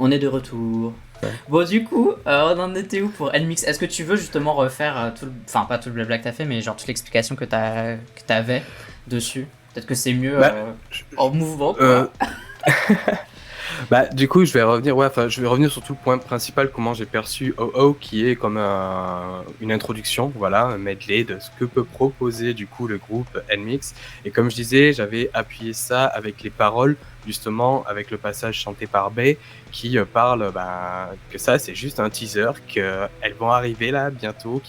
On est de retour. Ouais. Bon, du coup, on en était où pour NMix? Est-ce que tu veux justement refaire enfin pas tout le blabla que t'as fait, mais genre toute l'explication que t'avais dessus? Peut-être que c'est mieux Bah, en mouvement, euh, quoi. Bah, du coup, je vais revenir sur tout le point principal, comment j'ai perçu OO, qui est comme une introduction, voilà, un medley de ce que peut proposer du coup le groupe NMIX. Et comme je disais, j'avais appuyé ça avec les paroles, justement, avec le passage chanté par Bey, qui parle que ça, c'est juste un teaser, qu'elles vont arriver là bientôt,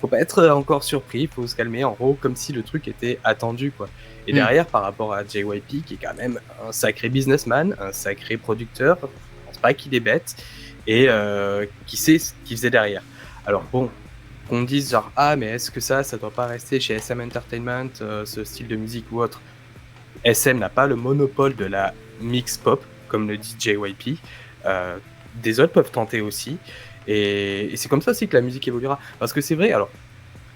faut pas être encore surpris, faut se calmer, en gros, comme si le truc était attendu, quoi. Et Hmm. derrière, par rapport à JYP, qui est quand même un sacré businessman, un sacré producteur, je pense pas qu'il est bête, et qui sait ce qu'il faisait derrière. Alors bon, qu'on dise genre, ah, mais est-ce que ça doit pas rester chez SM Entertainment, ce style de musique ou autre? SM n'a pas le monopole de la mix pop, comme le dit JYP. Euh, des autres peuvent tenter aussi. Et c'est comme ça aussi que la musique évoluera. Parce que c'est vrai, alors,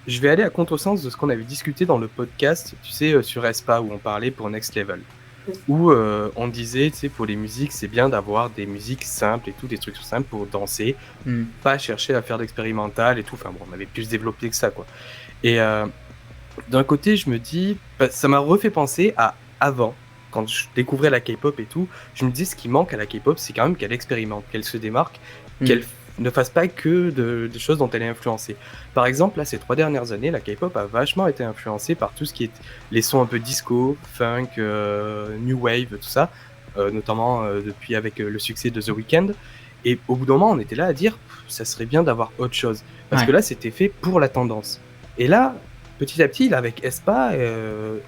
je vais aller à contresens de ce qu'on avait discuté dans le podcast, tu sais, sur Espa, où on parlait pour Next Level. Où on disait, tu sais, pour les musiques, c'est bien d'avoir des musiques simples et tout, des trucs simples pour danser, Hmm. pas chercher à faire d'expérimental et tout. Enfin bon, on avait plus développé que ça, quoi. Et d'un côté, je me dis, ça m'a refait penser à avant, quand je découvrais la K-pop et tout. Je me dis, ce qui manque à la K-pop, c'est quand même qu'elle expérimente, qu'elle se démarque, Hmm. qu'elle ne fasse pas que des choses dont elle est influencée. Par exemple, là, ces 3 dernières années, la K-pop a vachement été influencée par tout ce qui est les sons un peu disco, funk, new wave, tout ça, notamment depuis avec le succès de The Weeknd. Et au bout d'un moment, on était là à dire, ça serait bien d'avoir autre chose. Parce Ouais. que là, c'était fait pour la tendance. Et là, petit à petit, là, avec Espa,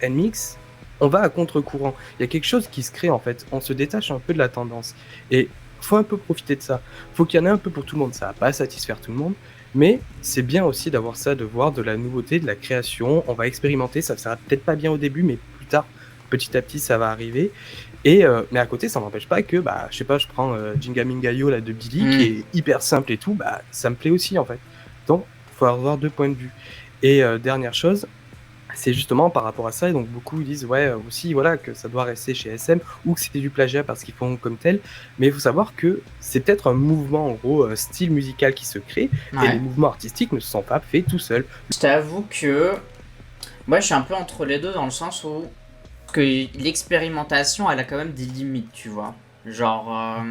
NMIX, on va à contre-courant. Il y a quelque chose qui se crée en fait. On se détache un peu de la tendance. Et faut un peu profiter de ça. Faut qu'il y en ait un peu pour tout le monde. Ça va pas satisfaire tout le monde. Mais c'est bien aussi d'avoir ça, de voir de la nouveauté, de la création. On va expérimenter. Ça sera peut-être pas bien au début, mais plus tard, petit à petit, ça va arriver. Et mais à côté, ça n'empêche pas que, je sais pas, je prends Jinga Minga Yo là, de Billy, qui Hmm. est hyper simple et tout, ça me plaît aussi en fait. Donc, faut avoir deux points de vue. Et dernière chose, c'est justement par rapport à ça, et donc beaucoup disent ouais aussi voilà que ça doit rester chez SM ou que c'est du plagiat parce qu'ils font comme tel, mais il faut savoir que c'est peut-être un mouvement en gros style musical qui se crée et les Ouais. mouvements artistiques ne se sont pas faits tout seuls. Je t'avoue que moi, je suis un peu entre les deux dans le sens où que l'expérimentation, elle a quand même des limites, tu vois. Genre,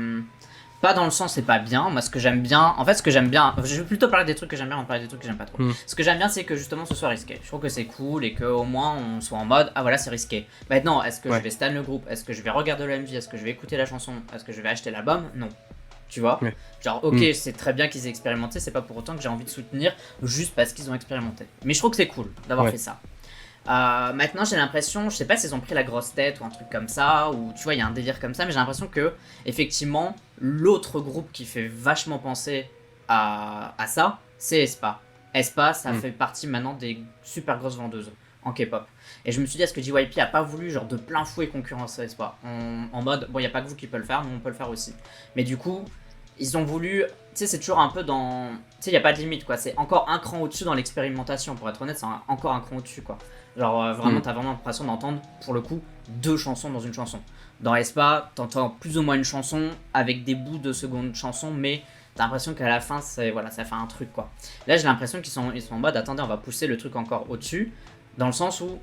pas dans le sens c'est pas bien. Moi, ce que j'aime bien, en fait, ce que j'aime bien, je vais plutôt parler des trucs que j'aime bien, on va parler des trucs que j'aime pas trop. Mm. Ce que j'aime bien, c'est que justement ce soit risqué. Je trouve que c'est cool et qu'au moins on soit en mode, ah voilà, c'est risqué. Maintenant, est-ce que je Ouais. vais stan le groupe? Est-ce que je vais regarder le MV? Est-ce que je vais écouter la chanson? Est-ce que je vais acheter l'album? Non. Tu vois? Ouais. Genre, ok, Mm. c'est très bien qu'ils aient expérimenté, c'est pas pour autant que j'ai envie de soutenir juste parce qu'ils ont expérimenté. Mais je trouve que c'est cool d'avoir Ouais. fait ça. Maintenant, j'ai l'impression, je sais pas s'ils ont pris la grosse tête ou un truc comme ça, ou tu vois, il y a un délire comme ça, mais j'ai l'impression que, effectivement, l'autre groupe qui fait vachement penser à ça, c'est Aespa. Aespa, ça Mm. fait partie maintenant des super grosses vendeuses en K-pop. Et je me suis dit, est-ce que JYP a pas voulu, genre, de plein fouet concurrencer Aespa en mode, bon, il y a pas que vous qui peut le faire, nous on peut le faire aussi. Mais du coup, ils ont voulu. Tu sais, c'est toujours un peu dans. Tu sais, il n'y a pas de limite, quoi. C'est encore un cran au-dessus dans l'expérimentation. Pour être honnête, c'est encore un cran au-dessus, quoi. Genre, vraiment, Mm. t'as vraiment l'impression d'entendre, pour le coup, deux chansons dans une chanson. Dans Espa, t'entends plus ou moins une chanson avec des bouts de seconde chanson, mais t'as l'impression qu'à la fin, voilà, ça fait un truc, quoi. Là, j'ai l'impression ils sont en mode, attendez, on va pousser le truc encore au-dessus, dans le sens où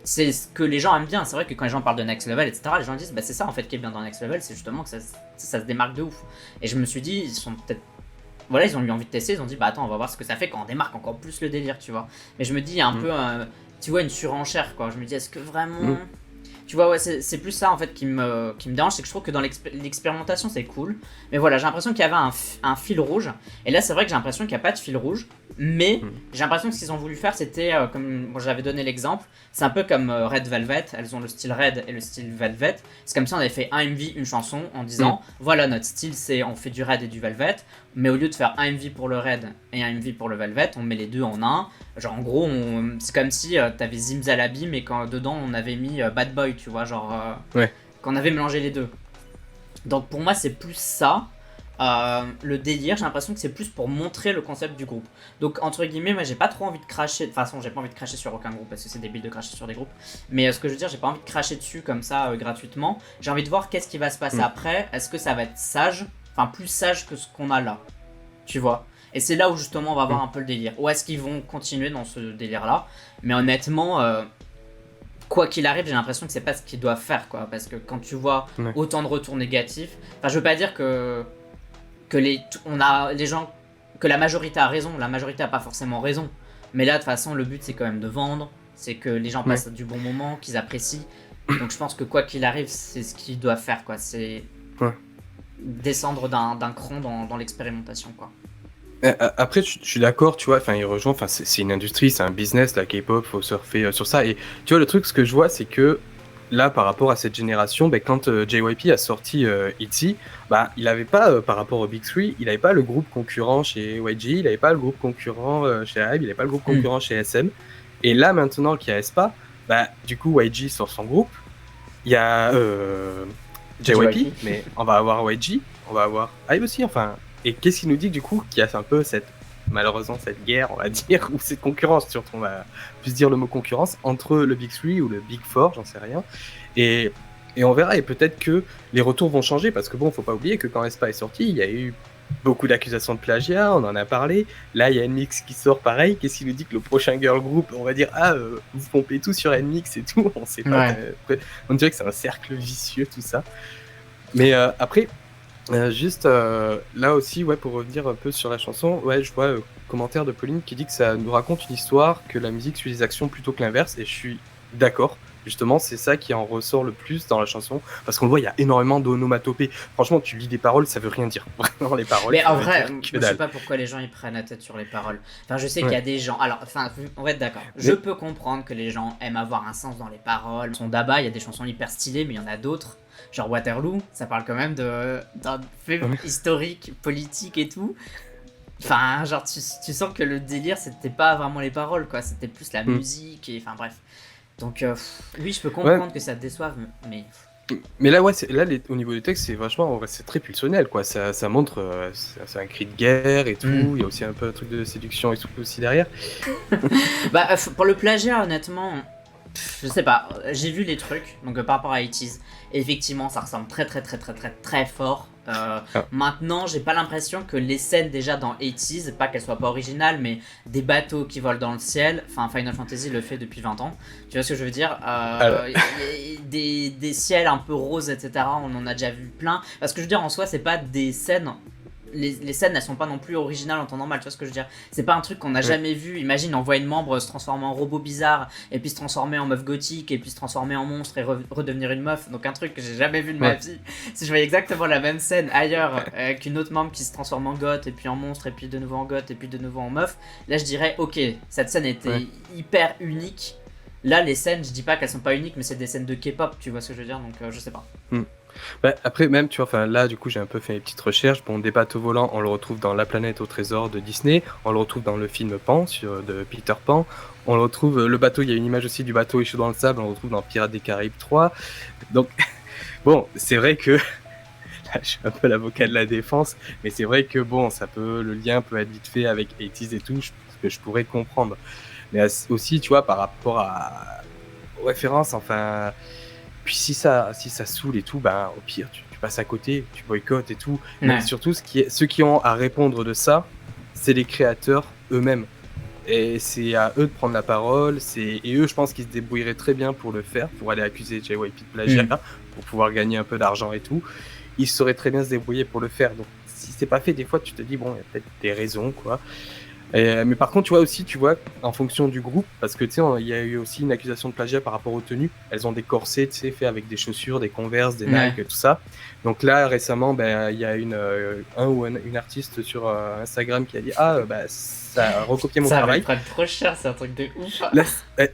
c'est ce que les gens aiment bien. C'est vrai que quand les gens parlent de Next Level, etc., les gens disent, bah c'est ça en fait qui est bien dans Next Level, c'est justement que ça se démarque de ouf. Et je me suis dit, ils sont peut-être. Voilà, ils ont eu envie de tester, ils ont dit, bah attends, on va voir ce que ça fait quand on démarque encore plus le délire, tu vois. Mais je me dis, il y a un Mm. peu, tu vois, une surenchère, quoi. Je me dis, est-ce que vraiment. Mm. Tu vois, ouais, c'est plus ça en fait qui me dérange, c'est que je trouve que dans l'expérimentation c'est cool, mais voilà, j'ai l'impression qu'il y avait un fil rouge, et là c'est vrai que j'ai l'impression qu'il n'y a pas de fil rouge, mais Mm. j'ai l'impression que ce qu'ils ont voulu faire c'était, comme bon, j'avais donné l'exemple, c'est un peu comme Red Velvet, elles ont le style Red et le style Velvet, c'est comme si on avait fait un MV, une chanson, en disant, voilà notre style c'est on fait du Red et du Velvet, mais au lieu de faire un MV pour le Red et un MV pour le Velvet, on met les deux en un. Genre en gros, c'est comme si t'avais Zimzalabi, mais quand dedans on avait mis Bad Boy, tu vois, genre Ouais. qu'on avait mélangé les deux. Donc pour moi, c'est plus ça. Le délire, j'ai l'impression que c'est plus pour montrer le concept du groupe. Donc entre guillemets, moi j'ai pas trop envie de cracher. De toute façon, j'ai pas envie de cracher sur aucun groupe parce que c'est débile de cracher sur des groupes. Mais ce que je veux dire, j'ai pas envie de cracher dessus comme ça gratuitement. J'ai envie de voir qu'est-ce qui va se passer Mm. après. Est-ce que ça va être sage enfin plus sage que ce qu'on a là, tu vois. Et c'est là où justement on va avoir un peu le délire. Ou est-ce qu'ils vont continuer dans ce délire-là? Mais honnêtement, quoi qu'il arrive, j'ai l'impression que c'est pas ce qu'ils doivent faire, quoi. Parce que quand tu vois Ouais. autant de retours négatifs, enfin, je veux pas dire que on a les gens, que la majorité a raison. La majorité a pas forcément raison. Mais là, de toute façon, le but c'est quand même de vendre, c'est que les gens passent du bon moment, qu'ils apprécient. Donc je pense que quoi qu'il arrive, c'est ce qu'ils doivent faire, quoi. C'est Ouais. descendre d'un cran dans l'expérimentation, quoi. Après, je suis d'accord, tu vois, enfin, il rejoint, enfin, c'est une industrie, c'est un business, la K-pop, faut surfer sur ça. Et tu vois, le truc, ce que je vois, c'est que là, par rapport à cette génération, ben, quand JYP a sorti ITZY, bah, il avait pas, par rapport au Big Three, il avait pas le groupe concurrent chez YG, il avait pas le groupe concurrent chez HYBE, il avait pas le groupe concurrent chez SM. Et là, maintenant qu'il y a aespa, bah, du coup, YG sort son groupe, il y a JYP, mais on va avoir YG, on va avoir HYBE aussi, enfin. Et qu'est-ce qui nous dit que, du coup qu'il y a un peu malheureusement cette guerre, on va dire, ou cette concurrence, surtout on va plus dire le mot concurrence, entre le Big 3 ou le Big 4, j'en sais rien. Et on verra, et peut-être que les retours vont changer, parce que bon, faut pas oublier que quand aespa est sorti, il y a eu beaucoup d'accusations de plagiat, on en a parlé. Là, il y a NMIXX qui sort pareil. Qu'est-ce qui nous dit que le prochain girl group, on va dire, vous pompez tout sur NMIXX et tout, on sait pas. On dirait que c'est un cercle vicieux, tout ça. Mais après, juste là aussi, ouais, pour revenir un peu sur la chanson, ouais, je vois commentaire de Pauline qui dit que ça nous raconte une histoire, que la musique suit les actions plutôt que l'inverse, et je suis d'accord. Justement, c'est ça qui en ressort le plus dans la chanson, parce qu'on le voit, il y a énormément d'onomatopées. Franchement, tu lis des paroles, ça veut rien dire. Vraiment, les paroles. Mais en vrai, je sais pas pourquoi les gens ils prennent la tête sur les paroles. Enfin, je sais qu'il y a des gens. Alors, enfin, on va être d'accord. Je peux comprendre que les gens aiment avoir un sens dans les paroles. Son d'Abba, il y a des chansons hyper stylées, mais il y en a d'autres. Genre Waterloo, ça parle quand même d'un fait historique, politique et tout. Enfin, genre, tu sens que le délire, c'était pas vraiment les paroles, quoi. C'était plus la musique, et enfin, bref. Donc, oui, je peux comprendre que ça te déçoive, mais... Mais là, ouais, au niveau du texte, c'est vachement, c'est très pulsionnel, quoi. Ça montre, c'est un cri de guerre et tout. Il y a aussi un peu un truc de séduction et tout aussi derrière. Bah, pour le plagiat, honnêtement, je sais pas. J'ai vu les trucs, donc par rapport à 80's, effectivement, ça ressemble très fort. Maintenant, j'ai pas l'impression que les scènes déjà dans 80's, pas qu'elles soient pas originales, mais des bateaux qui volent dans le ciel, enfin Final Fantasy le fait depuis 20 ans, tu vois ce que je veux dire, des ciels un peu roses, etc., on en a déjà vu plein, parce que je veux dire, en soi, c'est pas des scènes... Les scènes elles sont pas non plus originales en temps normal, tu vois ce que je veux dire, c'est pas un truc qu'on a jamais vu. Imagine, on voit une membre se transformer en robot bizarre et puis se transformer en meuf gothique et puis se transformer en monstre et redevenir une meuf, donc un truc que j'ai jamais vu de ma vie. Si je voyais exactement la même scène ailleurs qu'une autre membre qui se transforme en goth et puis en monstre et puis de nouveau en goth et puis de nouveau en meuf, là je dirais ok, cette scène était hyper unique. Là les scènes, je dis pas qu'elles sont pas uniques, mais c'est des scènes de K-pop, tu vois ce que je veux dire, donc je sais pas. Bah, après, même, tu vois, enfin là, du coup, j'ai un peu fait mes petites recherches. Bon, des bateaux volants, on le retrouve dans La planète au trésor de Disney, on le retrouve dans le film Pan de Peter Pan, on le retrouve, le bateau, il y a une image aussi du bateau échoué dans le sable, on le retrouve dans Pirates des Caraïbes 3. Donc, bon, c'est vrai que là, je suis un peu l'avocat de la défense, mais c'est vrai que bon, le lien peut être vite fait avec 80's et tout, ce que je pourrais comprendre. Mais aussi, tu vois, par rapport aux références, enfin. Puis si ça saoule et tout, ben au pire tu passes à côté, tu boycottes et tout. Mais surtout ceux qui ont à répondre de ça, c'est les créateurs eux-mêmes. Et c'est à eux de prendre la parole. Et eux, je pense qu'ils se débrouilleraient très bien pour le faire, pour aller accuser JYP de plagiat, pour pouvoir gagner un peu d'argent et tout. Ils sauraient très bien se débrouiller pour le faire. Donc si c'est pas fait, des fois tu te dis bon, il y a peut-être des raisons, quoi. Mais par contre, tu vois, en fonction du groupe, parce que tu sais, il y a eu aussi une accusation de plagiat par rapport aux tenues. Elles ont des corsets, tu sais, faits avec des chaussures, des Converse, des Nike, tout ça. Donc là, récemment, il y a une artiste sur Instagram qui a dit ça a recopié mon travail. Ça va être trop cher, c'est un truc de ouf.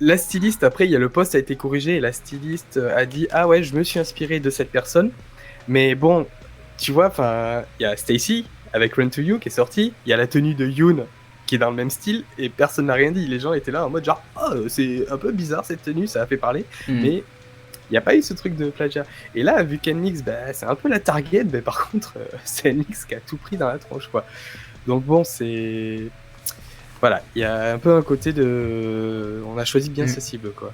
La styliste, après, il y a le post a été corrigé et la styliste a dit ouais, je me suis inspiré de cette personne. Mais bon, tu vois, enfin, il y a Stacy avec Run to You qui est sorti. Il y a la tenue de Yoon qui est dans le même style et personne n'a rien dit. Les gens étaient là en mode genre c'est un peu bizarre cette tenue, ça a fait parler, mais il n'y a pas eu ce truc de plagiat. Et là, vu qu'NMIXX, c'est un peu la target, par contre, c'est NMIXX qui a tout pris dans la tronche, quoi. Donc bon, c'est voilà, il y a un peu un côté de, on a choisi bien sa cible, quoi.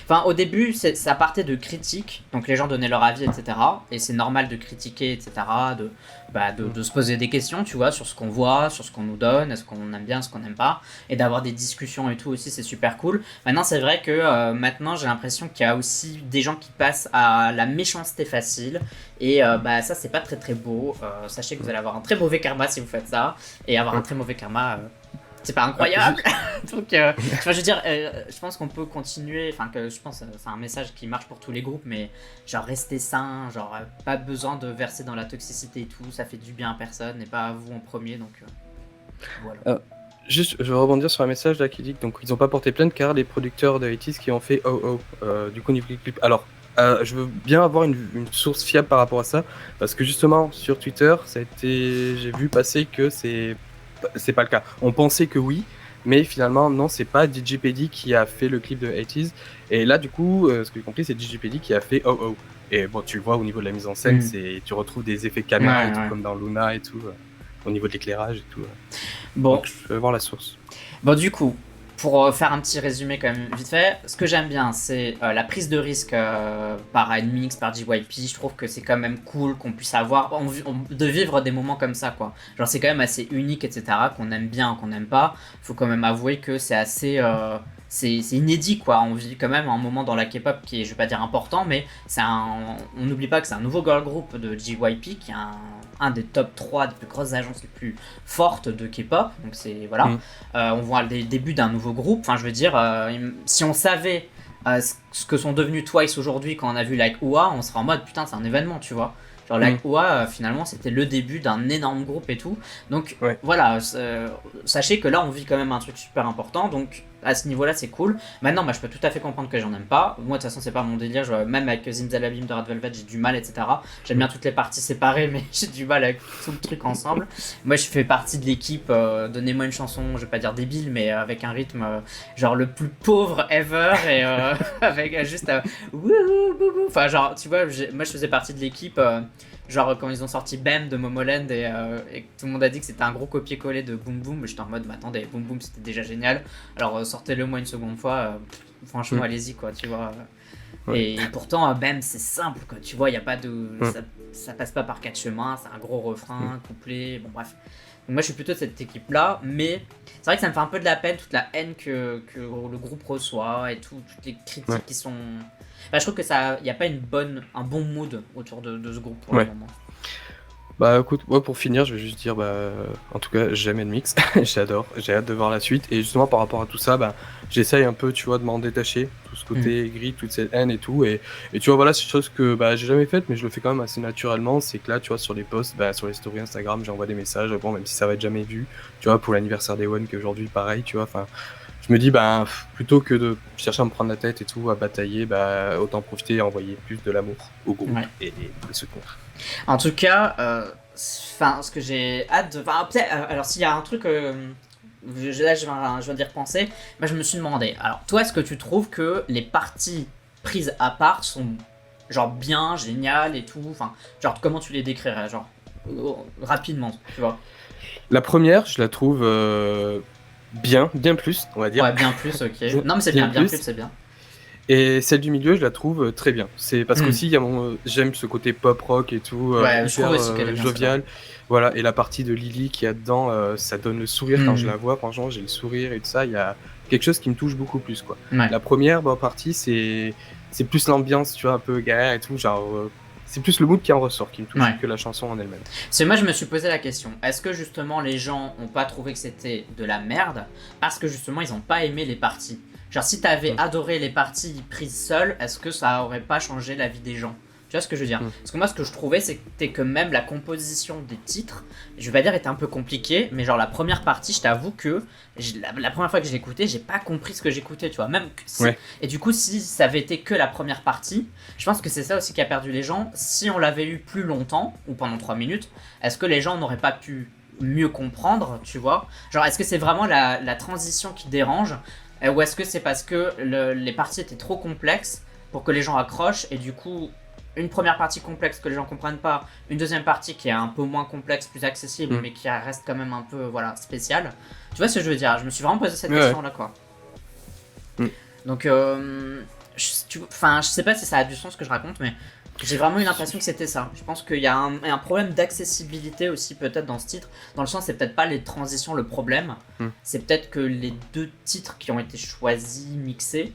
Enfin, au début, ça partait de critiques, donc les gens donnaient leur avis, etc. Et c'est normal de critiquer, etc. De se poser des questions, tu vois, sur ce qu'on voit, sur ce qu'on nous donne, est-ce qu'on aime bien, ce qu'on n'aime pas, et d'avoir des discussions et tout aussi, c'est super cool. Maintenant, c'est vrai que maintenant, j'ai l'impression qu'il y a aussi des gens qui passent à la méchanceté facile, et ça, c'est pas très très beau. Sachez que vous allez avoir un très mauvais karma si vous faites ça, et avoir un très mauvais karma. C'est pas incroyable. Donc, je veux dire, je pense qu'on peut continuer. Enfin, que je pense que c'est un message qui marche pour tous les groupes, mais genre rester sain, genre pas besoin de verser dans la toxicité et tout. Ça fait du bien à personne et pas à vous en premier. Donc voilà. Juste, je veux rebondir sur un message là qui dit que donc ils ont pas porté plainte car les producteurs de 80s qui ont fait du coup niveau clip. Alors, je veux bien avoir une source fiable par rapport à ça parce que justement sur Twitter, j'ai vu passer que c'est pas le cas. On pensait que oui, mais finalement non, c'est pas DJPD qui a fait le clip de 80s. Et là du coup, ce que j'ai compris, c'est DJPD qui a fait Et bon, tu le vois au niveau de la mise en scène, tu retrouves des effets caméra et tout comme dans Luna et tout, au niveau de l'éclairage et tout. Bon, donc, je veux voir la source. Bon, du coup, pour faire un petit résumé quand même vite fait, ce que j'aime bien, c'est la prise de risque par NMIXX, par JYP. Je trouve que c'est quand même cool qu'on puisse avoir, de vivre des moments comme ça, quoi. Genre, c'est quand même assez unique, etc., qu'on aime bien, qu'on n'aime pas. Faut quand même avouer que c'est assez... c'est inédit, quoi. On vit quand même un moment dans la K-pop qui est, je vais pas dire important, mais on n'oublie pas que c'est un nouveau girl group de JYP qui est un des top 3 des plus grosses agences les plus fortes de K-pop. Donc c'est voilà. On voit le début d'un nouveau groupe. Enfin, je veux dire, si on savait ce que sont devenus Twice aujourd'hui quand on a vu Like UA, on serait en mode putain, c'est un événement, tu vois. Genre Like UA, finalement, c'était le début d'un énorme groupe et tout. Donc voilà, sachez que là, on vit quand même un truc super important. Donc à ce niveau-là, c'est cool. Maintenant, je peux tout à fait comprendre que j'en aime pas. Moi, de toute façon, c'est pas mon délire. Même avec Zimzalabim de Red Velvet, j'ai du mal, etc. J'aime bien toutes les parties séparées, mais j'ai du mal avec tout le truc ensemble. Moi, je fais partie de l'équipe. Donnez-moi une chanson, je vais pas dire débile, mais avec un rythme genre le plus pauvre ever et avec juste wouhou, boubou. Enfin, genre, tu vois, moi, je faisais partie de l'équipe. Genre quand ils ont sorti Bam de Momoland et tout le monde a dit que c'était un gros copier-coller de Boom Boom, j'étais en mode attendez, Boom Boom c'était déjà génial, alors sortez-le moi une seconde fois, franchement allez-y quoi, tu vois. Et pourtant Bam c'est simple quoi, tu vois, il y a pas de ça passe pas par quatre chemins, c'est un gros refrain, couplet, bon bref. Donc moi je suis plutôt de cette équipe là, mais c'est vrai que ça me fait un peu de la peine, toute la haine que le groupe reçoit et toutes les critiques qui sont... je trouve que ça, y a pas un bon mood autour de ce groupe pour le moment. Bah écoute, moi pour finir, je vais juste dire, en tout cas, j'aime NMIXX, j'adore, j'ai hâte de voir la suite. Et justement, par rapport à tout ça, j'essaye un peu, tu vois, de m'en détacher, tout ce côté gris, toute cette haine et tout. Et tu vois, voilà, c'est une chose que j'ai jamais faite, mais je le fais quand même assez naturellement. C'est que là, tu vois, sur les posts, sur les stories Instagram, j'envoie des messages, bon, même si ça va être jamais vu, tu vois, pour l'anniversaire des One, qu'aujourd'hui, pareil, tu vois, enfin. Je me dis, plutôt que de chercher à me prendre la tête et tout, à batailler, autant profiter et envoyer plus de l'amour au groupe et les soutenir. En tout cas, ce que j'ai hâte de... alors s'il y a un truc... là, je viens d'y repenser, je me suis demandé, alors toi, est-ce que tu trouves que les parties prises à part sont genre bien, géniales et tout, enfin, genre comment tu les décrirais, genre rapidement, tu vois? La première, je la trouve... bien plus, on va dire. Ouais, bien plus, ok. Non, mais c'est bien plus, c'est bien. Et celle du milieu, je la trouve très bien. C'est parce qu'aussi, j'aime ce côté pop rock et tout, hyper jovial. Voilà, et la partie de Lily qui a dedans, ça donne le sourire quand je la vois. Franchement, j'ai le sourire et tout ça. Il y a quelque chose qui me touche beaucoup plus, quoi. La première partie, c'est plus l'ambiance, tu vois, un peu galère et tout, genre. C'est plus le mood qui en ressort, qui me touche que la chanson en elle-même. Moi, je me suis posé la question. Est-ce que justement les gens ont pas trouvé que c'était de la merde parce que justement ils ont pas aimé les parties? Genre si t'avais adoré les parties prises seules, est-ce que ça aurait pas changé la vie des gens? Tu vois ce que je veux dire? Parce que moi, ce que je trouvais, c'était que même la composition des titres, je vais pas dire était un peu compliquée, mais genre la première partie, je t'avoue que la première fois que je l'écoutais, j'ai pas compris ce que j'écoutais, tu vois. Même Et du coup, si ça avait été que la première partie, je pense que c'est ça aussi qui a perdu les gens. Si on l'avait eu plus longtemps, ou pendant 3 minutes, est-ce que les gens n'auraient pas pu mieux comprendre, tu vois? Genre, est-ce que c'est vraiment la transition qui dérange, ou est-ce que c'est parce que les parties étaient trop complexes pour que les gens accrochent, et du coup... une première partie complexe que les gens comprennent pas, une deuxième partie qui est un peu moins complexe, plus accessible, mais qui reste quand même un peu voilà, spéciale. Tu vois ce que je veux dire? Je me suis vraiment posé cette question-là, quoi. Donc, je sais pas si ça a du sens ce que je raconte, mais j'ai vraiment eu l'impression que c'était ça. Je pense qu'il y a un problème d'accessibilité aussi peut-être dans ce titre. Dans le sens, c'est peut-être pas les transitions le problème. C'est peut-être que les deux titres qui ont été choisis, mixés,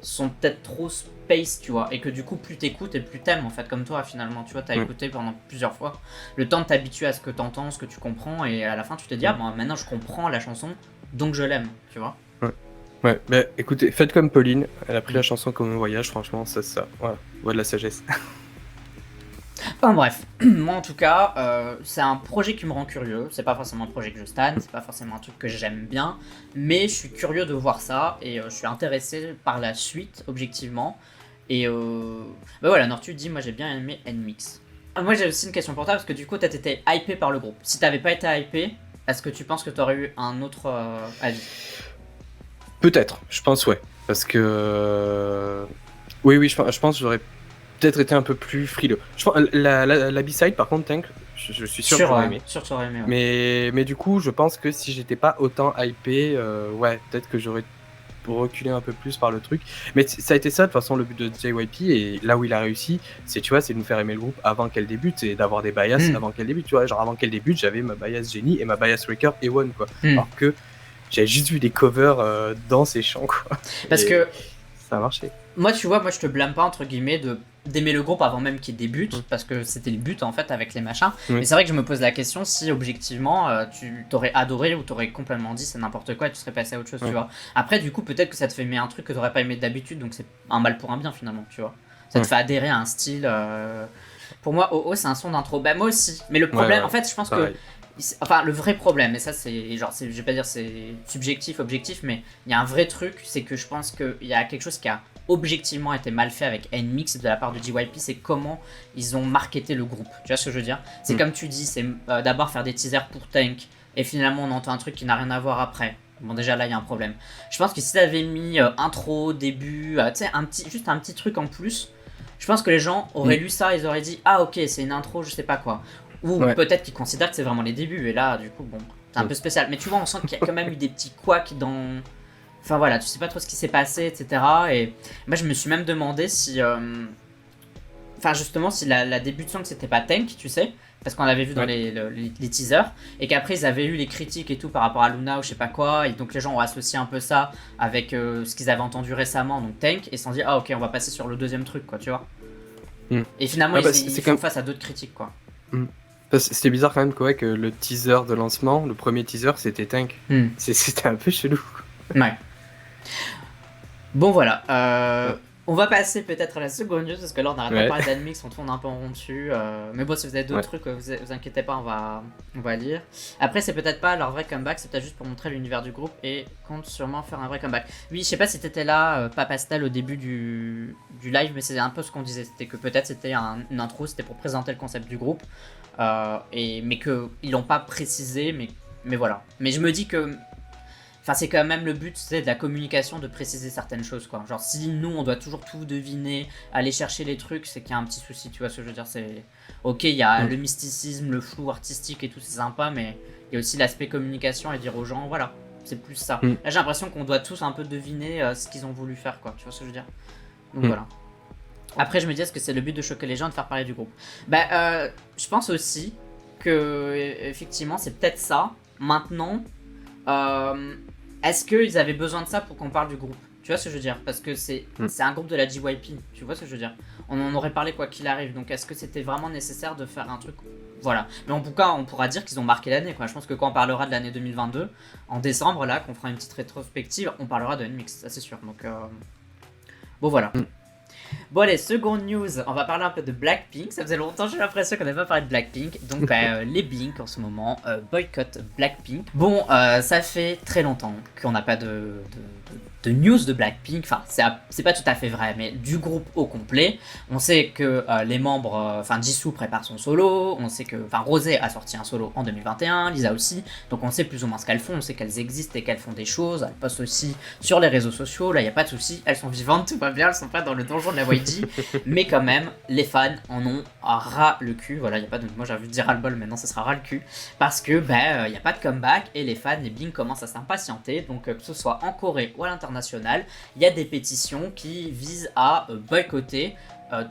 sont peut-être trop space, tu vois. Et que du coup, plus t'écoutes et plus t'aimes, en fait, comme toi, finalement. Tu vois, t'as écouté pendant plusieurs fois. Le temps de t'habituer à ce que t'entends, ce que tu comprends. Et à la fin, tu te dis, ah, bon, maintenant je comprends la chanson, donc je l'aime, tu vois. Ouais, bah écoutez, faites comme Pauline, elle a pris la chanson comme un voyage, franchement, ça, voilà, voix de la sagesse. Enfin bref, moi en tout cas, c'est un projet qui me rend curieux, c'est pas forcément un projet que je stan, c'est pas forcément un truc que j'aime bien, mais je suis curieux de voir ça, et je suis intéressé par la suite, objectivement, et bah voilà, Nortu dit, moi j'ai bien aimé NMIX. Moi j'ai aussi une question pour toi, parce que du coup t'as été hypé par le groupe. Si t'avais pas été hypé, est-ce que tu penses que t'aurais eu un autre avis? Peut-être, je pense, ouais. Parce que. Oui, je pense que j'aurais peut-être été un peu plus frileux. Je pense, la B-side, par contre, Tank, je suis sûr que j'aurais aimé. Sûr que t'aurais aimé, ouais. Mais du coup, je pense que si j'étais pas autant hypé, ouais, peut-être que j'aurais reculé un peu plus par le truc. Mais ça a été ça, de toute façon, le but de JYP, et là où il a réussi, c'est, tu vois, c'est de nous faire aimer le groupe avant qu'elle débute, et d'avoir des bias avant qu'elle débute, tu vois. Genre, avant qu'elle débute, j'avais ma bias Jennie et ma bias Wrecker et One, quoi. Alors que j'avais juste vu des covers dans ces chants, quoi. Parce que ça a marché. Moi, tu vois, moi je te blâme pas entre guillemets d'aimer le groupe avant même qu'il débute, parce que c'était le but en fait avec les machins. Mais c'est vrai que je me pose la question si objectivement tu t'aurais adoré ou t'aurais complètement dit c'est n'importe quoi et tu serais passé à autre chose, tu vois. Après, du coup, peut-être que ça te fait aimer un truc que t'aurais pas aimé d'habitude, donc c'est un mal pour un bien finalement, tu vois. Ça te fait adhérer à un style. Pour moi, Oh Oh, c'est un son d'intro. Bah, moi aussi. Mais le problème, en fait, je pense que. Enfin, le vrai problème, et ça c'est genre, je vais pas dire c'est subjectif, objectif, mais il y a un vrai truc, c'est que je pense qu'il y a quelque chose qui a objectivement été mal fait avec NMIX de la part de JYP, c'est comment ils ont marketé le groupe. Tu vois ce que je veux dire? C'est comme tu dis, c'est d'abord faire des teasers pour Tank, et finalement on entend un truc qui n'a rien à voir après. Bon, déjà là il y a un problème. Je pense que si t'avais mis intro, début, tu sais, juste un petit truc en plus, je pense que les gens auraient lu ça, ils auraient dit ah ok, c'est une intro, je sais pas quoi. Ou peut-être qu'ils considèrent que c'est vraiment les débuts, et là, du coup, bon, c'est un peu spécial. Mais tu vois, on sent qu'il y a quand même eu des petits couacs dans... Enfin voilà, tu sais pas trop ce qui s'est passé, etc. Et moi, je me suis même demandé si... Enfin, justement, si la début de song, c'était pas Tank, tu sais, parce qu'on l'avait vu dans les teasers, et qu'après, ils avaient eu les critiques et tout par rapport à Luna ou je sais pas quoi, et donc les gens ont associé un peu ça avec ce qu'ils avaient entendu récemment, donc Tank, et se sont dit, ah ok, on va passer sur le deuxième truc, quoi, tu vois. Et finalement, ils font face à d'autres critiques, quoi. C'était bizarre quand même quoi, que le teaser de lancement, le premier teaser, c'était Tank. C'était un peu chelou. Ouais. Bon voilà, on va passer peut-être à la seconde news, parce que là on n'arrête pas de parler d'Anmix, on tourne un peu en rond dessus. Mais bon, si vous avez d'autres trucs, vous inquiétez pas, on va lire. Après, c'est peut-être pas leur vrai comeback, c'est peut-être juste pour montrer l'univers du groupe et compte sûrement faire un vrai comeback. Oui, je sais pas si t'étais là, pas Pastel, au début du live, mais c'est un peu ce qu'on disait, c'était que peut-être c'était une intro, c'était pour présenter le concept du groupe. Mais qu'ils l'ont pas précisé, mais voilà. Mais je me dis que enfin, c'est quand même le but, c'est de la communication, de préciser certaines choses, quoi. Genre, si nous, on doit toujours tout deviner, aller chercher les trucs, c'est qu'il y a un petit souci, tu vois ce que je veux dire. C'est ok, il y a le mysticisme, le flou artistique et tout, c'est sympa, mais il y a aussi l'aspect communication et dire aux gens, voilà, c'est plus ça. Là, j'ai l'impression qu'on doit tous un peu deviner ce qu'ils ont voulu faire, quoi. Tu vois ce que je veux dire. Donc voilà. Après, je me dis, est-ce que c'est le but de choquer les gens, de faire parler du groupe? Bah, je pense aussi que, effectivement, c'est peut-être ça. Maintenant, est-ce qu'ils avaient besoin de ça pour qu'on parle du groupe? Tu vois ce que je veux dire? Parce que c'est un groupe de la JYP, tu vois ce que je veux dire? On en aurait parlé quoi qu'il arrive, donc est-ce que c'était vraiment nécessaire de faire un truc? Voilà. Mais en tout cas, on pourra dire qu'ils ont marqué l'année, quoi. Je pense que quand on parlera de l'année 2022, en décembre, là, qu'on fera une petite rétrospective, on parlera de NMIX, ça c'est sûr. Donc, bon, voilà. Bon allez, seconde news, on va parler un peu de Blackpink. Ça faisait longtemps, j'ai l'impression qu'on n'avait pas parlé de Blackpink. Donc les Blink en ce moment boycottent Blackpink. Bon, ça fait très longtemps qu'on n'a pas de news de Blackpink. Enfin, c'est pas tout à fait vrai, mais du groupe au complet. On sait que les membres, enfin Jisoo prépare son solo. On sait que, enfin Rosé a sorti un solo en 2021, Lisa aussi. Donc on sait plus ou moins ce qu'elles font. On sait qu'elles existent et qu'elles font des choses. Elles postent aussi sur les réseaux sociaux. Là, il y a pas de souci. Elles sont vivantes, tout va bien. Elles sont pas dans le donjon de la après YG, mais quand même, les fans en ont ras le cul. Voilà, y a pas de... Moi j'ai envie de dire ras le bol, maintenant ce sera ras le cul. Parce que, y a pas de comeback et les fans, les Bling commencent à s'impatienter. Donc, que ce soit en Corée ou à l'international, il y a des pétitions qui visent à boycotter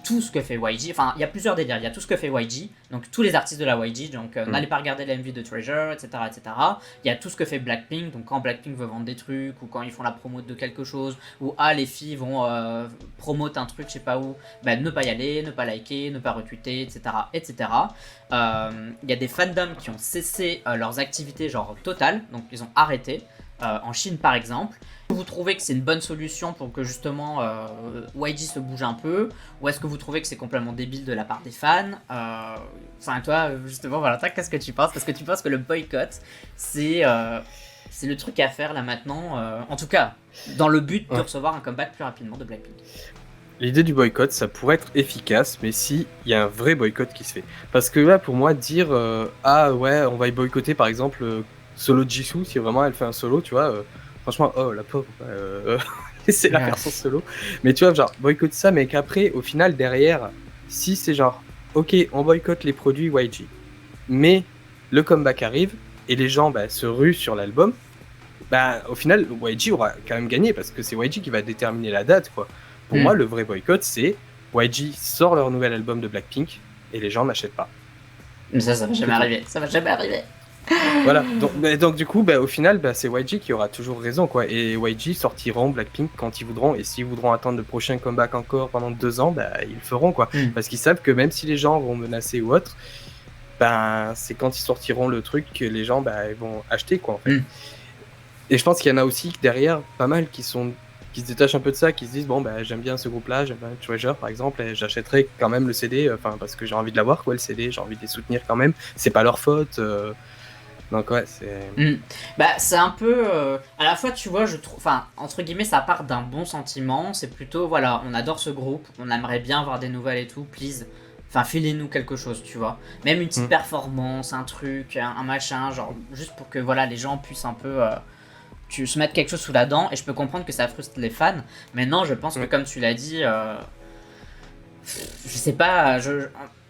tout ce que fait YG. Enfin, il y a plusieurs délires. Il y a tout ce que fait YG, donc tous les artistes de la YG, donc n'allez pas regarder la MV de Treasure, etc., etc. Il y a tout ce que fait Blackpink, donc quand Blackpink veut vendre des trucs, ou quand ils font la promo de quelque chose, ou les filles vont promoter un truc, je sais pas où, ne pas y aller, ne pas liker, ne pas retweeter, etc., etc. Il y a des fandoms qui ont cessé leurs activités, genre totales, donc ils ont arrêté. En Chine par exemple. Vous trouvez que c'est une bonne solution pour que justement YG se bouge un peu, ou est-ce que vous trouvez que c'est complètement débile de la part des fans? Enfin toi justement Valentin, qu'est-ce que tu penses? Est-ce que tu penses que le boycott c'est le truc à faire là maintenant, en tout cas dans le but de recevoir un comeback plus rapidement de Blackpink? L'idée du boycott, ça pourrait être efficace, mais si il y a un vrai boycott qui se fait. Parce que là, pour moi, dire ah ouais, on va y boycotter par exemple solo Jisoo, si vraiment elle fait un solo, tu vois, franchement, oh la pauvre, laissez-la faire son solo. Mais tu vois, genre, boycotter ça, mais qu'après, au final, derrière, si c'est genre, ok, on boycotte les produits YG, mais le comeback arrive et les gens se ruent sur l'album, au final, YG aura quand même gagné parce que c'est YG qui va déterminer la date, quoi. Pour moi, le vrai boycott, c'est YG sort leur nouvel album de Blackpink et les gens n'achètent pas. Mais ça va jamais arriver. Ça va jamais arriver. Voilà, donc du coup, au final, c'est YG qui aura toujours raison, quoi. Et YG sortiront Blackpink quand ils voudront, et s'ils voudront attendre le prochain comeback encore pendant 2 ans, ils le feront, quoi. Parce qu'ils savent que même si les gens vont menacer ou autre, c'est quand ils sortiront le truc que les gens ils vont acheter, quoi, en fait. Et je pense qu'il y en a aussi derrière pas mal qui se détachent un peu de ça, qui se disent j'aime bien ce groupe-là, j'aime bien Treasure par exemple, et j'achèterai quand même le CD, parce que j'ai envie de l'avoir, quoi, le CD, j'ai envie de les soutenir quand même. C'est pas leur faute. Donc ouais, c'est... c'est un peu... à la fois, tu vois, je trouve... Enfin, entre guillemets, ça part d'un bon sentiment. C'est plutôt, voilà, on adore ce groupe, on aimerait bien voir des nouvelles et tout, please. Enfin, filez-nous quelque chose, tu vois. Même une petite performance, un truc, un machin, genre, juste pour que, voilà, les gens puissent un peu... se mettre quelque chose sous la dent. Et je peux comprendre que ça frustre les fans. Mais non, je pense que, comme tu l'as dit... je sais pas,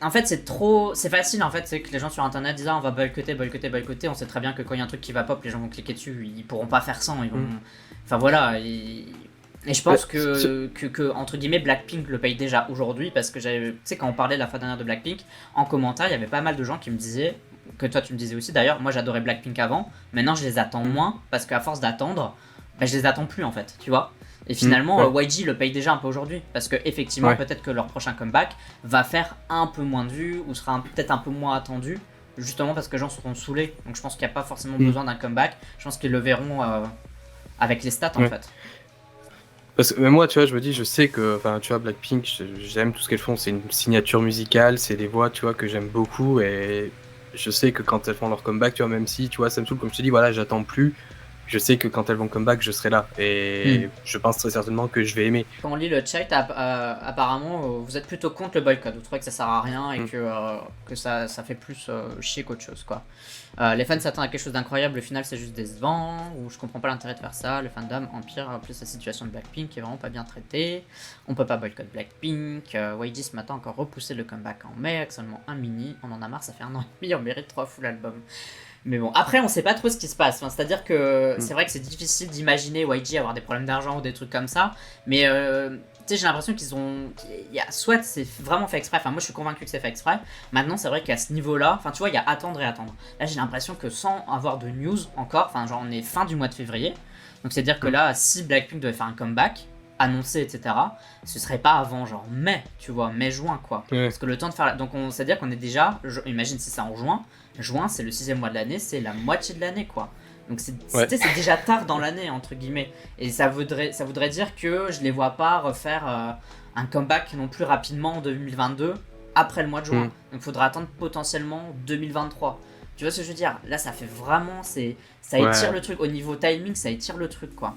en fait c'est facile en fait, c'est que les gens sur internet disent on va boycotter, on sait très bien que quand il y a un truc qui va pop, les gens vont cliquer dessus, ils pourront pas faire sans, ils vont... Enfin voilà, et je pense que entre guillemets Blackpink le paye déjà aujourd'hui, parce que tu sais quand on parlait la fois dernière de Blackpink, en commentaire il y avait pas mal de gens qui me disaient, que toi tu me disais aussi d'ailleurs, moi j'adorais Blackpink avant, maintenant je les attends moins, parce qu'à force d'attendre, je les attends plus en fait, tu vois. Et finalement, YG le paye déjà un peu aujourd'hui, parce que effectivement, peut-être que leur prochain comeback va faire un peu moins de vues, ou sera peut-être un peu moins attendu, justement parce que les gens seront saoulés. Donc je pense qu'il n'y a pas forcément besoin d'un comeback, je pense qu'ils le verront avec les stats en fait. Parce que moi, tu vois, je me dis, je sais que, tu vois, Blackpink, j'aime tout ce qu'elles font, c'est une signature musicale, c'est des voix, tu vois, que j'aime beaucoup, et je sais que quand elles font leur comeback, tu vois, même si, tu vois, ça me saoule, comme je te dis, voilà, j'attends plus. Je sais que quand elles vont comeback, je serai là. Et je pense très certainement que je vais aimer. Quand on lit le chat, apparemment, vous êtes plutôt contre le boycott. Vous trouvez que ça sert à rien et que ça fait plus chier qu'autre chose, quoi. Les fans s'attendent à quelque chose d'incroyable, le final c'est juste décevant, ou je comprends pas l'intérêt de faire ça, le fandom empire plus la situation de Blackpink qui est vraiment pas bien traitée, on peut pas boycott Blackpink, YG ce matin a encore repoussé le comeback en mai avec seulement un mini, on en a marre, ça fait 1 an et demi, on mérite 3 full albums. Mais bon, après on sait pas trop ce qui se passe, c'est-à-dire que c'est vrai que c'est difficile d'imaginer YG avoir des problèmes d'argent ou des trucs comme ça, mais tu sais, j'ai l'impression soit c'est vraiment fait exprès, moi je suis convaincu que c'est fait exprès, maintenant c'est vrai qu'à ce niveau-là, tu vois, il y a attendre et attendre. Là j'ai l'impression que sans avoir de news encore, genre on est fin du mois de février, donc c'est-à-dire que là, si Blackpink devait faire un comeback, annoncé, etc., ce serait pas avant genre mai, tu vois, mai-juin quoi. Parce que le temps de faire... Donc c'est-à-dire qu'on est déjà, imagine si c'est en juin c'est le 6e mois de l'année, c'est la moitié de l'année quoi. Donc c'est déjà tard dans l'année entre guillemets. Et ça voudrait dire que je les vois pas refaire un comeback non plus rapidement en 2022 après le mois de juin. Donc il faudra attendre potentiellement 2023. Tu vois ce que je veux dire? Là ça fait vraiment... Ça étire le truc. Au niveau timing, ça étire le truc quoi.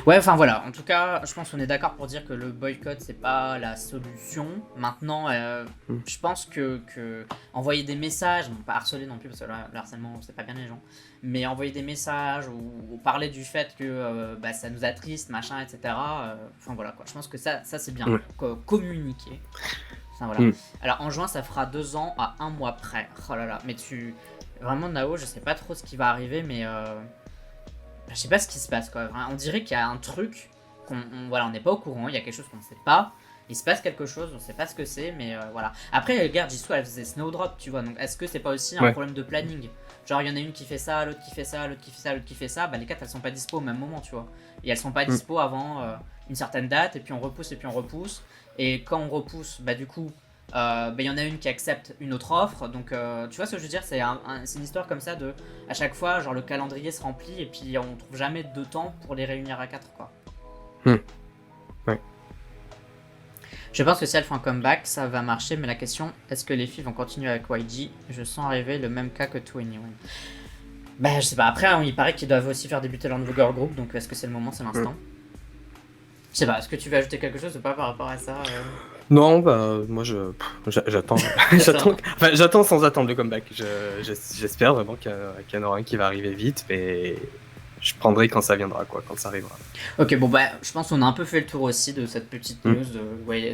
Ouais, enfin voilà, en tout cas, je pense qu'on est d'accord pour dire que le boycott, c'est pas la solution. Maintenant, Mm. je pense que envoyer des messages, bon, pas harceler non plus, parce que le harcèlement, c'est pas bien les gens, mais envoyer des messages ou parler du fait que bah, ça nous attriste, machin, etc. Enfin voilà, quoi. Je pense que ça c'est bien. Ouais. Communiquer. Enfin voilà. Mm. Alors en juin, ça fera 2 ans à un mois près. Oh là là, mais Vraiment, Nao, je sais pas trop ce qui va arriver, mais. Je sais pas ce qui se passe quoi. On dirait qu'il y a un truc voilà, on n'est pas au courant, il y a quelque chose qu'on ne sait pas. Il se passe quelque chose, on sait pas ce que c'est, mais voilà. Après, regarde, Jisoo, elle faisait Snowdrop, tu vois, donc est-ce que c'est pas aussi un Ouais. problème de planning? Genre, il y en a une qui fait ça, l'autre qui fait ça, l'autre qui fait ça, l'autre qui fait ça, bah les quatre elles sont pas dispo au même moment, tu vois. Et elles sont pas Mm. dispo avant une certaine date, et puis on repousse, et puis on repousse. Et quand on repousse, bah du coup, bah, il y en a une qui accepte une autre offre, donc tu vois ce que je veux dire, c'est une histoire comme ça de à chaque fois, genre le calendrier se remplit et puis on trouve jamais de temps pour les réunir à quatre quoi. Hmm. Ouais. Je pense que si elles font un comeback, ça va marcher, mais la question, est-ce que les filles vont continuer avec YG? Je sens arriver le même cas que 21. Bah je sais pas, après il paraît qu'ils doivent aussi faire débuter leur nouveau girl group, donc est-ce que c'est le moment, c'est l'instant? Je sais pas, est-ce que tu veux ajouter quelque chose ou pas par rapport à ça Non, bah moi j'attends, j'attends sans attendre le comeback. J'espère vraiment qu'il y en aura un qui va arriver vite, mais je prendrai quand ça viendra, quoi, quand ça arrivera. Ok, bon bah je pense qu'on a un peu fait le tour aussi de cette petite news.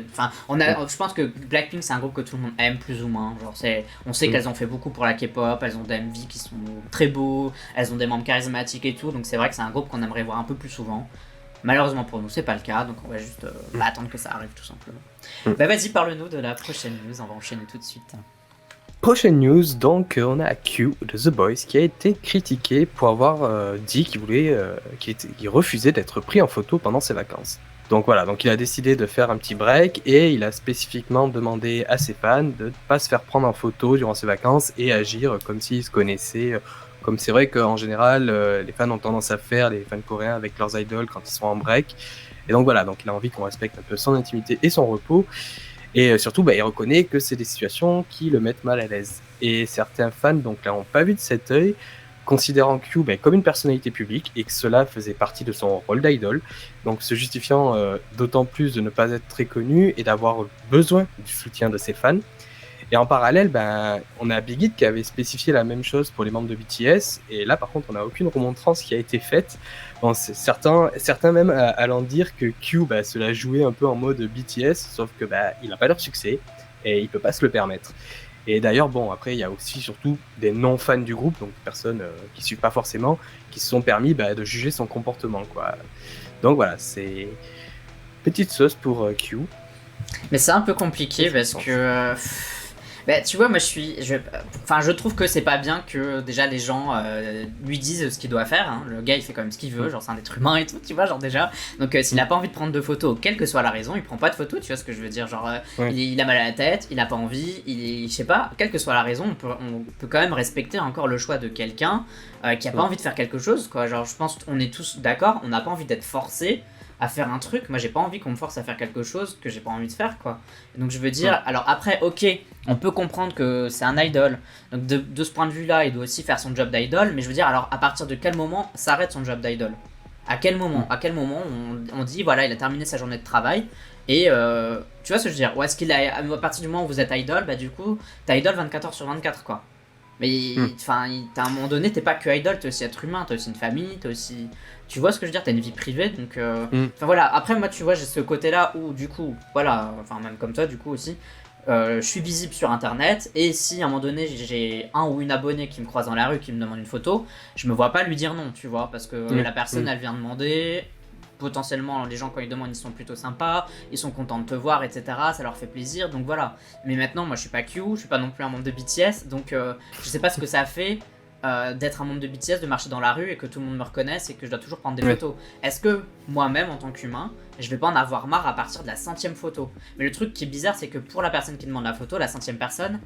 Enfin, je pense que Blackpink c'est un groupe que tout le monde aime plus ou moins. Genre on sait qu'elles ont fait beaucoup pour la K-pop, elles ont des MV qui sont très beaux, elles ont des membres charismatiques et tout, donc c'est vrai que c'est un groupe qu'on aimerait voir un peu plus souvent. Malheureusement pour nous c'est pas le cas, donc on va juste attendre que ça arrive tout simplement. Bah vas-y, parle-nous de la prochaine news, on va enchaîner tout de suite. Prochaine news, donc on a Q de The Boys qui a été critiqué pour avoir dit qu'il refusait d'être pris en photo pendant ses vacances. Donc voilà, donc il a décidé de faire un petit break et il a spécifiquement demandé à ses fans de ne pas se faire prendre en photo durant ses vacances et agir comme s'ils se connaissaient. Comme c'est vrai qu'en général, les fans ont tendance à faire, les fans coréens, avec leurs idoles quand ils sont en break. Et donc voilà, donc il a envie qu'on respecte un peu son intimité et son repos. Et surtout, bah, il reconnaît que c'est des situations qui le mettent mal à l'aise. Et certains fans donc l'ont pas vu de cet œil, considérant Q comme une personnalité publique et que cela faisait partie de son rôle d'idole, donc se justifiant d'autant plus de ne pas être très connu et d'avoir besoin du soutien de ses fans. Et en parallèle, on a Big Hit qui avait spécifié la même chose pour les membres de BTS, et là par contre on n'a aucune remontrance qui a été faite. Bon, certains même allant dire que Q se l'a joué un peu en mode BTS, sauf que il n'a pas leur succès, et il peut pas se le permettre. Et d'ailleurs, bon, après il y a aussi surtout des non-fans du groupe, donc personnes qui suivent pas forcément, qui se sont permis de juger son comportement, quoi. Donc voilà, c'est petite sauce pour Q. Mais c'est un peu compliqué parce que bah, tu vois, moi je trouve que c'est pas bien que déjà les gens lui disent ce qu'il doit faire. Hein. Le gars il fait quand même ce qu'il veut, genre c'est un être humain et tout, tu vois, genre déjà. Donc s'il a pas envie de prendre de photos, quelle que soit la raison, il prend pas de photos, tu vois ce que je veux dire. Genre il a mal à la tête, il a pas envie, je sais pas, quelle que soit la raison, on peut quand même respecter encore le choix de quelqu'un qui a pas envie de faire quelque chose, quoi. Genre je pense qu'on est tous d'accord, on n'a pas envie d'être forcé à faire un truc. Moi j'ai pas envie qu'on me force à faire quelque chose que j'ai pas envie de faire, quoi. Et donc je veux dire, alors après ok, on peut comprendre que c'est un idol, donc de ce point de vue là il doit aussi faire son job d'idol, mais je veux dire, alors à partir de quel moment s'arrête son job d'idol? À quel moment on dit voilà, il a terminé sa journée de travail et tu vois ce que je veux dire, ou est-ce qu'il a, à partir du moment où vous êtes idol, bah du coup t'es idol 24 heures sur 24, quoi. Mais enfin, à un moment donné, t'es pas que idol, t'es aussi être humain, t'as aussi une famille, t'as aussi. Tu vois ce que je veux dire, t'as une vie privée, donc. Enfin voilà, après moi, tu vois, j'ai ce côté-là où, du coup, voilà, enfin même comme toi, du coup aussi, je suis visible sur internet, et si à un moment donné j'ai un ou une abonnée qui me croise dans la rue, qui me demande une photo, je me vois pas lui dire non, tu vois, parce que la personne, elle vient demander. Potentiellement, les gens, quand ils demandent, ils sont plutôt sympas, ils sont contents de te voir, etc. Ça leur fait plaisir, donc voilà. Mais maintenant, moi, je suis pas Q, je suis pas non plus un membre de BTS, donc je sais pas ce que ça fait d'être un membre de BTS, de marcher dans la rue et que tout le monde me reconnaisse et que je dois toujours prendre des photos. Est-ce que moi-même, en tant qu'humain, je vais pas en avoir marre à partir de la 100e photo? Mais le truc qui est bizarre, c'est que pour la personne qui demande la photo, la 100e personne,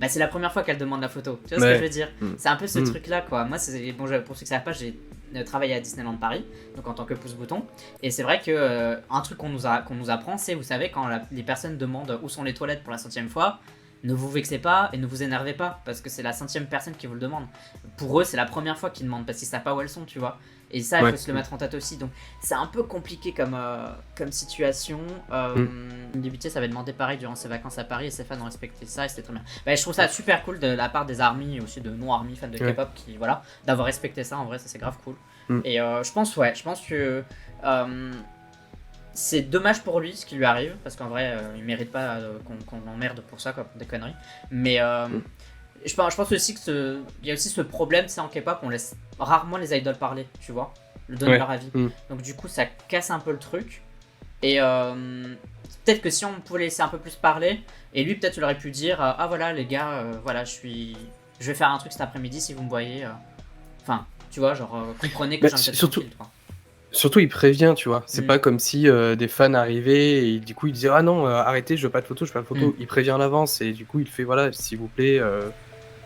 c'est la première fois qu'elle demande la photo. Tu vois ce que je veux dire? C'est un peu ce truc-là, quoi. Moi, bon, pour ceux qui savent pas, j'ai travaillé à Disneyland Paris, donc en tant que pouce-bouton. Et c'est vrai que un truc qu'on nous apprend, c'est, vous savez, quand les personnes demandent où sont les toilettes pour la 100e fois, ne vous vexez pas et ne vous énervez pas, parce que c'est la 100e personne qui vous le demande. Pour eux, c'est la première fois qu'ils demandent, parce qu'ils savent pas où elles sont, tu vois. Et ça, il Ouais. faut se le mettre en tête aussi. Donc, c'est un peu compliqué comme situation. L'UBT, ça avait demandé pareil durant ses vacances à Paris et ses fans ont respecté ça et c'était très bien. Bah, je trouve ça super cool de la part des armies et aussi de non-armies fans de Ouais. K-pop qui, voilà, d'avoir respecté ça. En vrai, ça c'est grave cool. Mm. Et je pense que c'est dommage pour lui ce qui lui arrive parce qu'en vrai, il mérite pas qu'on l'emmerde pour ça, quoi, pour des conneries. Mais je pense aussi que il y a aussi ce problème, c'est en K-pop, on laisse rarement les idoles parler, tu vois, donner Ouais. leur avis. Mm. Donc du coup, ça casse un peu le truc. Et peut-être que si on pouvait laisser un peu plus parler, et lui peut-être il aurait pu dire ah voilà les gars, voilà je vais faire un truc cet après-midi si vous me voyez. Enfin, tu vois, genre comprenez que Bah, j'ai envie d'être surtout, tranquille, quoi. surtout, il prévient, tu vois. C'est Mm. pas comme si des fans arrivaient et du coup il disait ah non, arrêtez, je veux pas de photos, je veux pas de photos. Il prévient à l'avance et du coup il fait voilà, s'il vous plaît,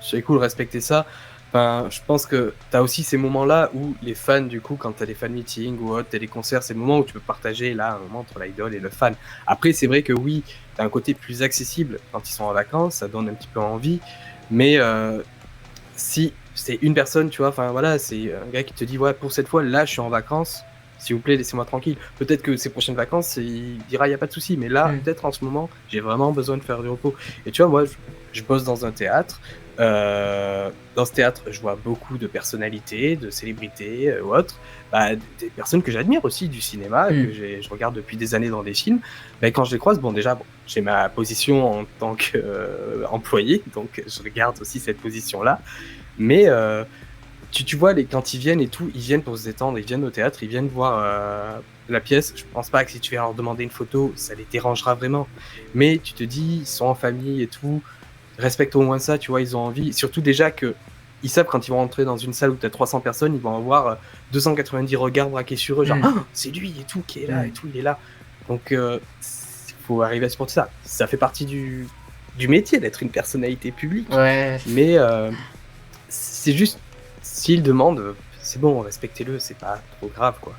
c'est cool, respectez ça. Enfin, je pense que t'as aussi ces moments-là où les fans, du coup, quand t'as des fan meetings ou autre, t'as des concerts, c'est le moment où tu peux partager là un moment entre l'idole et le fan. Après, c'est vrai que oui, t'as un côté plus accessible quand ils sont en vacances, ça donne un petit peu envie, mais si c'est une personne, tu vois, enfin voilà, c'est un gars qui te dit, ouais, pour cette fois, là, je suis en vacances, s'il vous plaît, laissez-moi tranquille. Peut-être que ces prochaines vacances, il dira, il n'y a pas de souci, mais là, Mm. peut-être en ce moment, j'ai vraiment besoin de faire du repos. Et tu vois, moi, je bosse dans un théâtre. Dans ce théâtre, je vois beaucoup de personnalités, de célébrités ou autres, bah, des personnes que j'admire aussi du cinéma, Mm. que je regarde depuis des années dans des films. Bah, quand je les croise, bon, déjà, bon, j'ai ma position en tant qu'employé, donc je regarde aussi cette position-là. Mais tu vois, quand ils viennent et tout, ils viennent pour se détendre, ils viennent au théâtre, ils viennent voir la pièce. Je pense pas que si tu viens leur demander une photo, ça les dérangera vraiment. Mais tu te dis, ils sont en famille et tout, respecte au moins ça, tu vois, ils ont envie. Surtout déjà que ils savent quand ils vont rentrer dans une salle où tu as 300 personnes, ils vont avoir 290 regards braqués sur eux, genre Mm. ah, c'est lui et tout qui est là et tout, il est là. Donc il faut arriver à supporter ça. Ça fait partie du métier d'être une personnalité publique. Ouais. Mais c'est juste, s'ils demandent, c'est bon, respectez-le, c'est pas trop grave, quoi.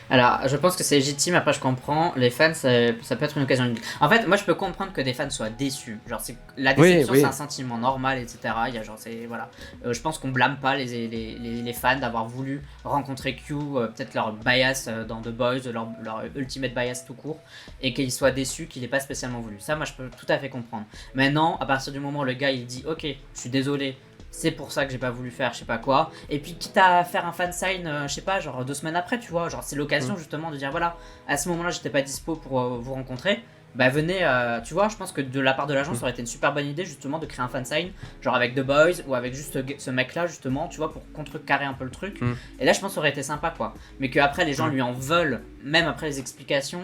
Alors, je pense que c'est légitime, après je comprends, les fans, ça peut être une occasion unique. En fait, moi je peux comprendre que des fans soient déçus. Genre, la déception, Oui. c'est un sentiment normal, etc. Il y a genre, voilà. Je pense qu'on blâme pas les fans d'avoir voulu rencontrer Q, peut-être leur bias dans The Boys, leur ultimate bias tout court, et qu'ils soient déçus qu'il n'ait pas spécialement voulu. Ça, moi je peux tout à fait comprendre. Maintenant, à partir du moment où le gars il dit, ok, je suis désolé, c'est pour ça que j'ai pas voulu faire je sais pas quoi, et puis quitte à faire un fansign je sais pas, genre 2 semaines après, tu vois, genre c'est l'occasion justement de dire voilà, à ce moment là j'étais pas dispo pour vous rencontrer, bah venez, tu vois, je pense que de la part de l'agence ça aurait été une super bonne idée justement de créer un fansign genre avec The Boys ou avec juste ce mec là justement, tu vois, pour contrecarrer un peu le truc. Et là je pense que ça aurait été sympa quoi, mais que après les gens lui en veulent même après les explications,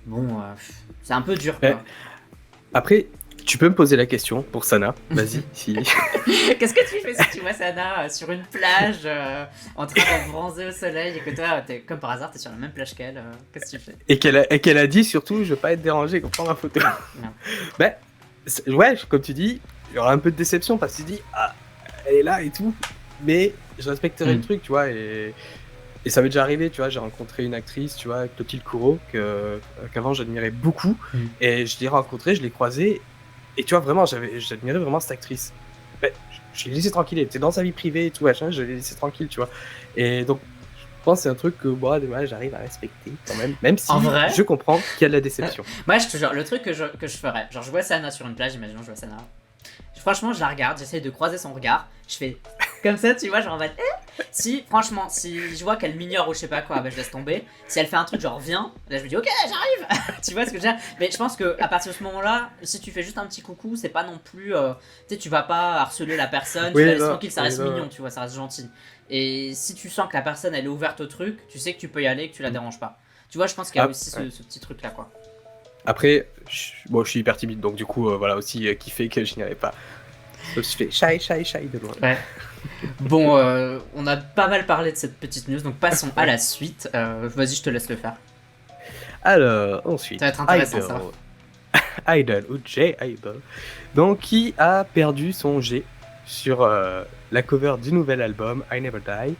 bon c'est un peu dur quoi. Après, tu peux me poser la question pour Sana, vas-y. Si... Qu'est-ce que tu fais si tu vois Sana sur une plage en train de bronzer au soleil et que toi, comme par hasard, t'es sur la même plage qu'elle, qu'est-ce que tu fais? et qu'elle a dit surtout, je veux pas être dérangé qu'on prend ma photo. Ben, ouais, comme tu dis, il y aura un peu de déception parce que tu dis, ah, elle est là et tout, mais je respecterai le truc, tu vois, et ça m'est déjà arrivé, tu vois, j'ai rencontré une actrice, tu vois, Clotilde Courreau, qu'avant j'admirais beaucoup, et je l'ai rencontrée, je l'ai croisée, et tu vois, vraiment, j'admirais vraiment cette actrice. Ben, je l'ai laissée tranquille, elle était dans sa vie privée et tout, machin, je l'ai laissée tranquille, tu vois. Et donc, je pense que c'est un truc que moi, j'arrive à respecter quand même si En vrai, je comprends qu'il y a de la déception. moi, je te jure, le truc que je ferais, genre je vois Sana sur une plage, imaginons je vois Sana. Franchement, je la regarde, j'essaye de croiser son regard, je fais comme ça, tu vois, genre en mode si, franchement, si je vois qu'elle m'ignore ou je sais pas quoi, bah je laisse tomber. Si elle fait un truc genre viens, là je me dis ok, j'arrive. Tu vois ce que je veux dire? Mais je pense que à partir de ce moment-là, si tu fais juste un petit coucou, c'est pas non plus, tu sais, tu vas pas harceler la personne, tu la laisses tranquille, ça reste mignon, tu vois, ça reste gentil. Et si tu sens que la personne elle est ouverte au truc, tu sais que tu peux y aller, que tu la déranges pas. Tu vois, je pense qu'il y a aussi ce petit truc là quoi. Après, je suis hyper timide, donc du coup, voilà aussi qui fait que je n'y arrive pas. Je fais shy de loin. Ouais. Bon, on a pas mal parlé de cette petite news, donc passons à la suite. Vas-y, je te laisse le faire. Alors, ensuite, Ça va être intéressant ça. Idol ou J-Idol, donc qui a perdu son G sur la cover du nouvel album I Never Die.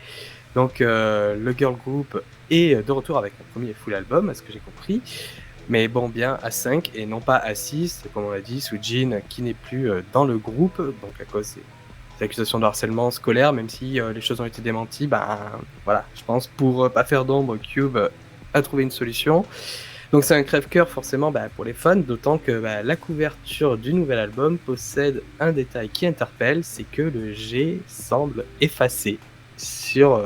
Donc le girl group est de retour avec un premier full album, à ce que j'ai compris. Mais bon, bien à 5 et non pas à 6, comme on l'a dit, Soojin qui n'est plus dans le groupe, donc à cause des accusations de harcèlement scolaire, même si les choses ont été démenties. Ben voilà, je pense pour pas faire d'ombre, Cube a trouvé une solution. Donc c'est un crève-cœur forcément pour les fans, d'autant que la couverture du nouvel album possède un détail qui interpelle, c'est que le G semble effacé sur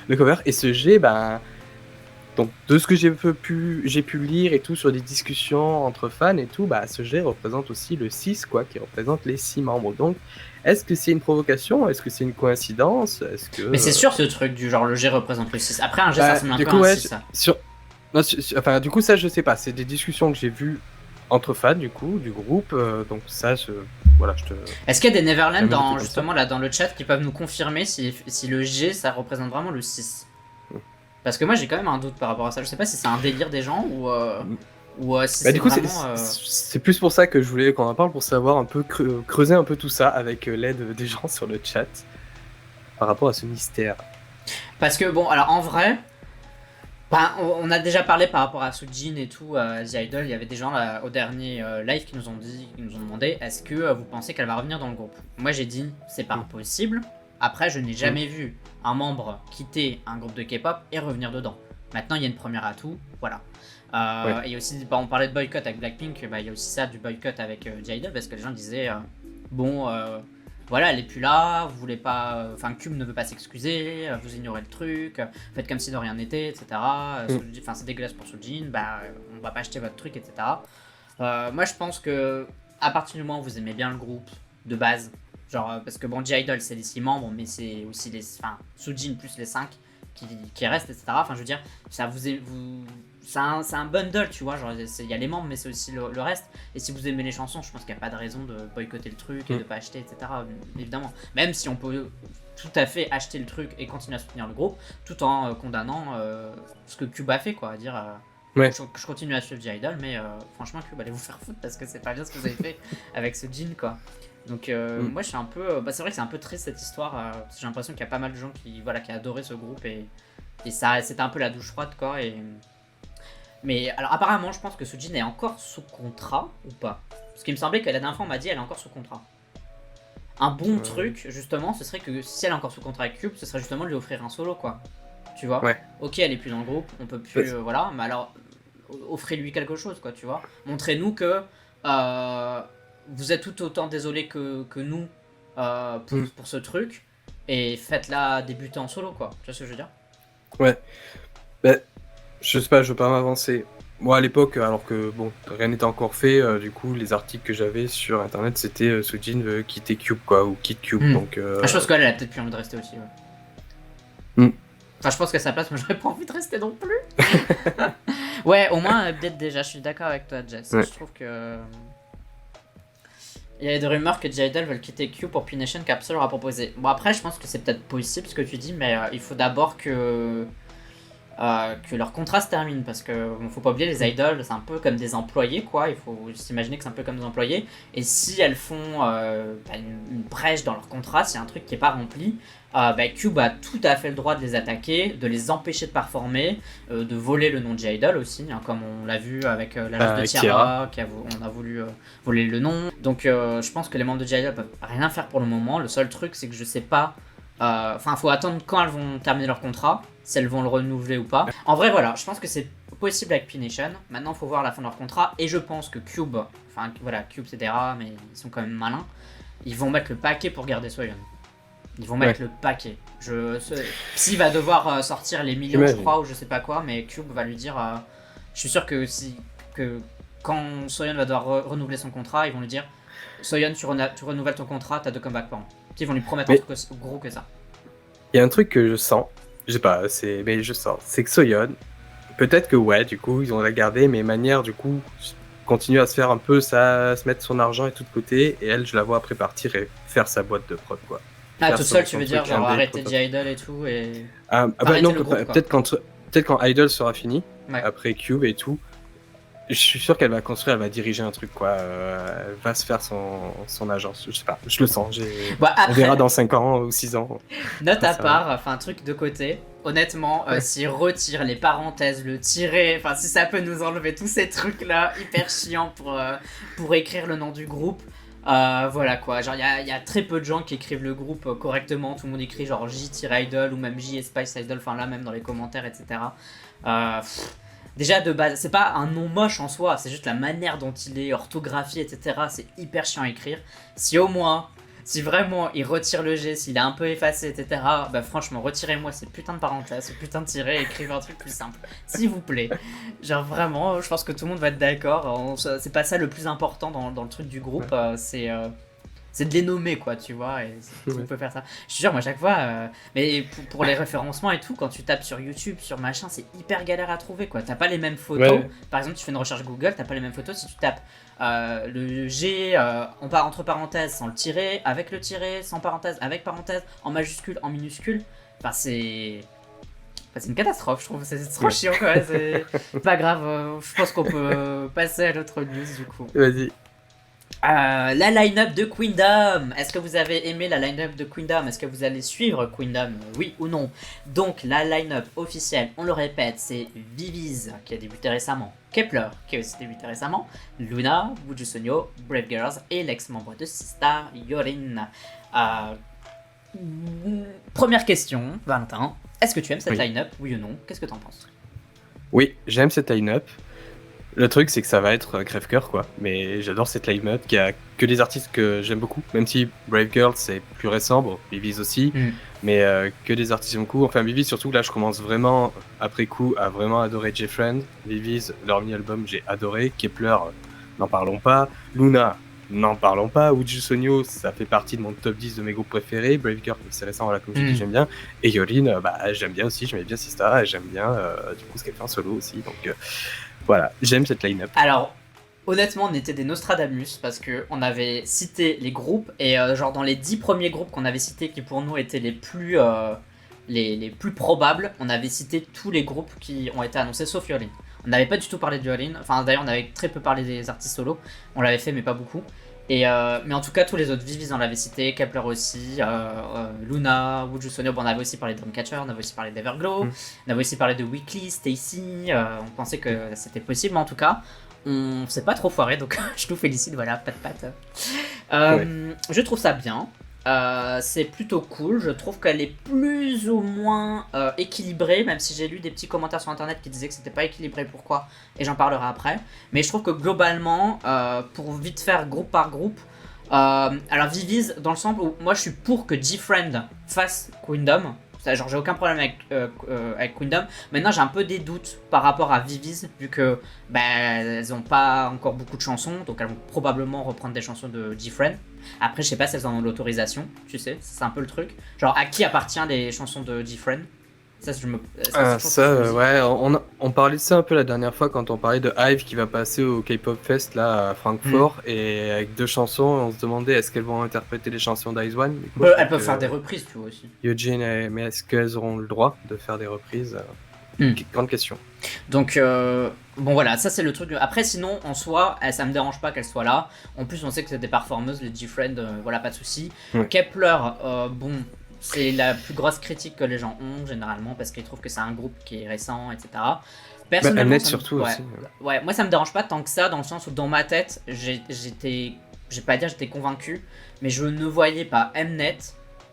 le cover. Et ce G, donc de ce que j'ai pu lire et tout sur des discussions entre fans et tout, ce G représente aussi le 6, quoi, qui représente les 6 membres. Donc est-ce que c'est une provocation? Est-ce que c'est une coïncidence? Est-ce que... Mais c'est sûr ce truc du genre le G représente le 6. Après un G ça ressemble un peu à un 6. Enfin, du coup, ça, je sais pas. C'est des discussions que j'ai vues entre fans, du coup, du groupe. Donc ça, voilà, je te... Est-ce qu'il y a des Neverland justement là dans le chat qui peuvent nous confirmer si le G ça représente vraiment le 6? Parce que moi j'ai quand même un doute par rapport à ça. Je sais pas si c'est un délire des gens ou si c'est du coup, vraiment... c'est plus pour ça que je voulais qu'on en parle, pour savoir un peu, creuser un peu tout ça avec l'aide des gens sur le chat par rapport à ce mystère. Parce que bon, alors en vrai... on a déjà parlé par rapport à Sujin et tout, The Idol, il y avait des gens là, au dernier live qui nous ont demandé est-ce que vous pensez qu'elle va revenir dans le groupe? Moi j'ai dit c'est pas impossible. Après je n'ai jamais vu un membre quitter un groupe de K-pop et revenir dedans. Maintenant il y a une première atout, voilà. Et aussi on parlait de boycott avec Blackpink, il y a aussi ça du boycott avec The Idol parce que les gens disaient voilà, elle est plus là, vous voulez pas. Enfin, Cube ne veut pas s'excuser, vous ignorez le truc, faites comme si de rien n'était, etc. Enfin, c'est dégueulasse pour Sujin, on va pas acheter votre truc, etc. Moi, je pense que à partir du moment où vous aimez bien le groupe de base, genre, parce que bon, J-Idol c'est les 6 membres, mais c'est aussi Sujin plus les 5 qui restent, etc. Enfin, je veux dire, ça c'est un bundle, tu vois, genre il y a les membres mais c'est aussi le reste, et si vous aimez les chansons je pense qu'il n'y a pas de raison de boycotter le truc et de pas acheter, etc. Évidemment, même si on peut tout à fait acheter le truc et continuer à soutenir le groupe tout en condamnant ce que Cube a fait, quoi, à dire je continue à suivre J-Idol mais franchement Cube, allez vous faire foutre parce que c'est pas bien ce que vous avez fait avec ce jean, quoi. Donc moi je suis un peu... c'est vrai que c'est un peu triste cette histoire, j'ai l'impression qu'il y a pas mal de gens qui adoraient ce groupe et ça c'était un peu la douche froide, quoi. Mais alors apparemment je pense que Sujin est encore sous contrat ou pas, parce qu'il me semblait que la dernière fois on m'a dit elle est encore sous contrat. Un bon truc justement ce serait que si elle est encore sous contrat avec Cube, ce serait justement de lui offrir un solo, quoi. Tu vois, ok elle est plus dans le groupe, on peut plus voilà, mais alors offrez-lui quelque chose, quoi, tu vois. Montrez-nous que vous êtes tout autant désolé que nous pour ce truc, et faites-la débuter en solo, quoi. Tu vois ce que je veux dire? Ouais. Je sais pas, je veux pas m'avancer. Moi à l'époque, alors que bon, rien n'était encore fait, du coup les articles que j'avais sur internet c'était Sujin veut quitter Cube, quoi, ou quitte Cube. Donc, je pense qu'elle a peut-être plus envie de rester aussi. Enfin, je pense qu'à sa place, moi j'aurais pas envie de rester non plus. Ouais, au moins peut-être déjà, je suis d'accord avec toi, Jess. Je trouve que... Il y a des rumeurs que J-Idol veulent quitter Cube pour P-Nation qu'Absol leur a proposé. Bon, après je pense que c'est peut-être possible ce que tu dis, mais il faut d'abord que leur contrat se termine, parce que faut pas oublier, les idols c'est un peu comme des employés, quoi. Il faut s'imaginer que c'est un peu comme des employés, et si elles font une brèche dans leur contrat, s'il y a un truc qui est pas rempli, Cube a tout à fait le droit de les attaquer, de les empêcher de performer, de voler le nom de J-Idol aussi, hein, comme on l'a vu avec l'agence de Tiara, on a voulu voler le nom. Donc je pense que les membres de J-Idol peuvent rien faire pour le moment. Le seul truc c'est que je sais pas, faut attendre quand elles vont terminer leur contrat, si elles vont le renouveler ou pas. En vrai, voilà, je pense que c'est possible avec P-Nation. Maintenant, faut voir la fin de leur contrat, et je pense que Cube, Cube c'est des rats, mais ils sont quand même malins. Ils vont mettre le paquet pour garder Soyeon. Ils vont mettre le paquet. Psy va devoir sortir les millions, je crois, ou je sais pas quoi, mais Cube va lui dire... je suis sûr que quand Soyeon va devoir renouveler son contrat, ils vont lui dire Soyeon, tu renouvelles ton contrat, t'as 2 comebacks par an. Ils vont lui promettre un truc aussi gros que ça. Il y a un truc que je sens, je sais pas, mais je sens, c'est que Soyeon, peut-être que du coup ils ont la garder, mais manière du coup continuer à se faire un peu se mettre son argent et tout de côté, et elle je la vois après partir et faire sa boîte de prod, quoi. Toute seule, tu veux dire, genre arrêter J-Idol et tout, et... non, peut-être quand Idol sera fini, après Cube et tout, je suis sûr qu'elle va construire, elle va diriger un truc, quoi. Elle va se faire son agence, je sais pas, je le sens. Après, on verra dans 5 ans ou 6 ans. Note à part, un truc de côté, honnêtement, s'ils retirent les parenthèses, le tirer, si ça peut nous enlever tous ces trucs là hyper chiants pour écrire le nom du groupe, Voilà quoi, genre il y a très peu de gens qui écrivent le groupe correctement, tout le monde écrit genre J-Idol ou même J et Spice Idol, enfin là même dans les commentaires, etc. Déjà de base, c'est pas un nom moche en soi, c'est juste la manière dont il est orthographié, etc. C'est hyper chiant à écrire. Si au moins, si vraiment il retire le G, s'il est un peu effacé, etc. Bah franchement, retirez-moi ces putains de parenthèses, ce putain de tiret, et écrivez un truc plus simple, s'il vous plaît. Genre vraiment, je pense que tout le monde va être d'accord. C'est pas ça le plus important dans le truc du groupe, c'est de les nommer quoi, tu vois, et on peut faire ça. Je te jure, moi à chaque fois, mais pour les référencements et tout, quand tu tapes sur YouTube, sur machin, c'est hyper galère à trouver quoi. T'as pas les mêmes photos. Ouais. Par exemple, tu fais une recherche Google, t'as pas les mêmes photos si tu tapes le G entre parenthèses sans le tiret, avec le tiret, sans parenthèse, avec parenthèse, en majuscule, en minuscule. Enfin, c'est une catastrophe, je trouve. C'est trop chiant quoi. C'est pas grave. Je pense qu'on peut passer à l'autre news du coup. Vas-y. La line-up de Queendom. Est-ce que vous avez aimé la line-up de Queendom? Est-ce que vous allez suivre Queendom? Oui ou non? Donc la line-up officielle, on le répète, c'est Viviz qui a débuté récemment, Kep1er qui a aussi débuté récemment, Luna, Woo Sonyo, Brave Girls et l'ex-membre de Sistar, Yorin. Première question, Valentin. Est-ce que tu aimes cette line-up? Oui ou non? Qu'est-ce que t'en penses? Oui, j'aime cette line-up. Le truc, c'est que ça va être crève-cœur, quoi. Mais j'adore cette line-up, qui a que des artistes que j'aime beaucoup. Même si Brave Girl, c'est plus récent, bon, Viviz aussi, mais que des artistes que j'aime beaucoup. Enfin, Viviz, surtout, là, je commence vraiment, après coup, à vraiment adorer J-Friend. Viviz, leur mini-album, j'ai adoré. Kep1er, n'en parlons pas. Luna, n'en parlons pas. Woo Sonyo, ça fait partie de mon top 10 de mes groupes préférés. Brave Girl, c'est récent, voilà, comme je dis, j'aime bien. Et Yorin, j'aime bien aussi, j'aimais bien Sista, et j'aime bien, du coup, ce qu'elle fait en solo aussi, donc... Voilà, j'aime cette line-up. Alors, honnêtement, on était des Nostradamus parce qu'on avait cité les groupes et genre dans les 10 premiers groupes qu'on avait cités qui pour nous étaient les plus probables, on avait cité tous les groupes qui ont été annoncés sauf Yorin. On n'avait pas du tout parlé de Yorin, enfin d'ailleurs on avait très peu parlé des artistes solos, on l'avait fait mais pas beaucoup. Mais en tout cas tous les autres, Viviz on l'avait cité, Kep1er aussi, Luna, Woo Sonyo, on avait aussi parlé de Dreamcatcher, on avait aussi parlé d'Everglow, on avait aussi parlé de Weekly, Stacy, on pensait que c'était possible mais en tout cas on s'est pas trop foiré donc je nous félicite, voilà, pat pat. Je trouve ça bien. C'est plutôt cool, je trouve qu'elle est plus ou moins équilibrée, même si j'ai lu des petits commentaires sur internet qui disaient que c'était pas équilibré, pourquoi, et j'en parlerai après. Mais je trouve que globalement, pour vite faire groupe par groupe, alors Viviz dans le sens où moi je suis pour que J-Friend fasse Queendom. Genre j'ai aucun problème avec Queendom. Maintenant j'ai un peu des doutes par rapport à Viviz vu que elles ont pas encore beaucoup de chansons, donc elles vont probablement reprendre des chansons de J-Friend. Après je sais pas si elles en ont l'autorisation, tu sais, c'est un peu le truc. Genre à qui appartient les chansons de J-Friend? Ouais, on parlait de ça un peu la dernière fois quand on parlait de Hive qui va passer au K-Pop Fest là à Francfort et avec 2 chansons, on se demandait est-ce qu'elles vont interpréter les chansons d'Ice1. Elles peuvent faire des reprises, tu vois aussi. Eugene, mais est-ce qu'elles auront le droit de faire des reprises? Grande question. Donc bon voilà, ça c'est le truc. Après sinon en soi, ça me dérange pas qu'elle soit là. En plus on sait que c'est des performeuses, les J-Friend, voilà, pas de souci. Kep1er, bon, c'est la plus grosse critique que les gens ont généralement parce qu'ils trouvent que c'est un groupe qui est récent, etc. Personnellement, surtout aussi. Ouais, moi ça me dérange pas tant que ça, dans le sens où dans ma tête, j'étais convaincu, mais je ne voyais pas Mnet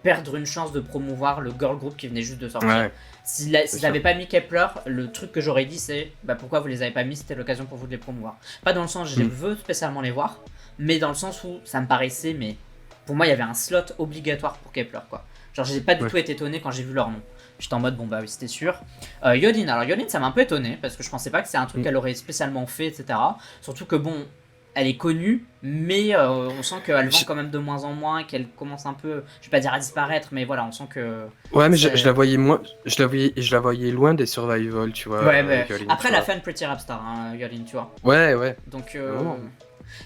perdre une chance de promouvoir le girl group qui venait juste de sortir. Ouais, S'ils n'avaient pas mis Kep1er, le truc que j'aurais dit c'est pourquoi vous les avez pas mis, c'était l'occasion pour vous de les promouvoir. Pas dans le sens je veux spécialement les voir, mais dans le sens où ça me paraissait, mais pour moi il y avait un slot obligatoire pour Kep1er quoi. Genre j'ai pas du tout été étonné quand j'ai vu leur nom. J'étais en mode bon oui c'était sûr. Yorin, alors Yorin ça m'a un peu étonné parce que je pensais pas que c'est un truc qu'elle aurait spécialement fait, etc. Surtout que bon, elle est connue, mais on sent qu'elle vend quand même de moins en moins, qu'elle commence un peu, je vais pas dire à disparaître, mais voilà, on sent que... Ouais, mais je la voyais je la voyais loin des Survival, tu vois. Ouais, Yorin, après elle a fait une Pretty Rap Star, hein, Yorin, tu vois. Ouais. Donc,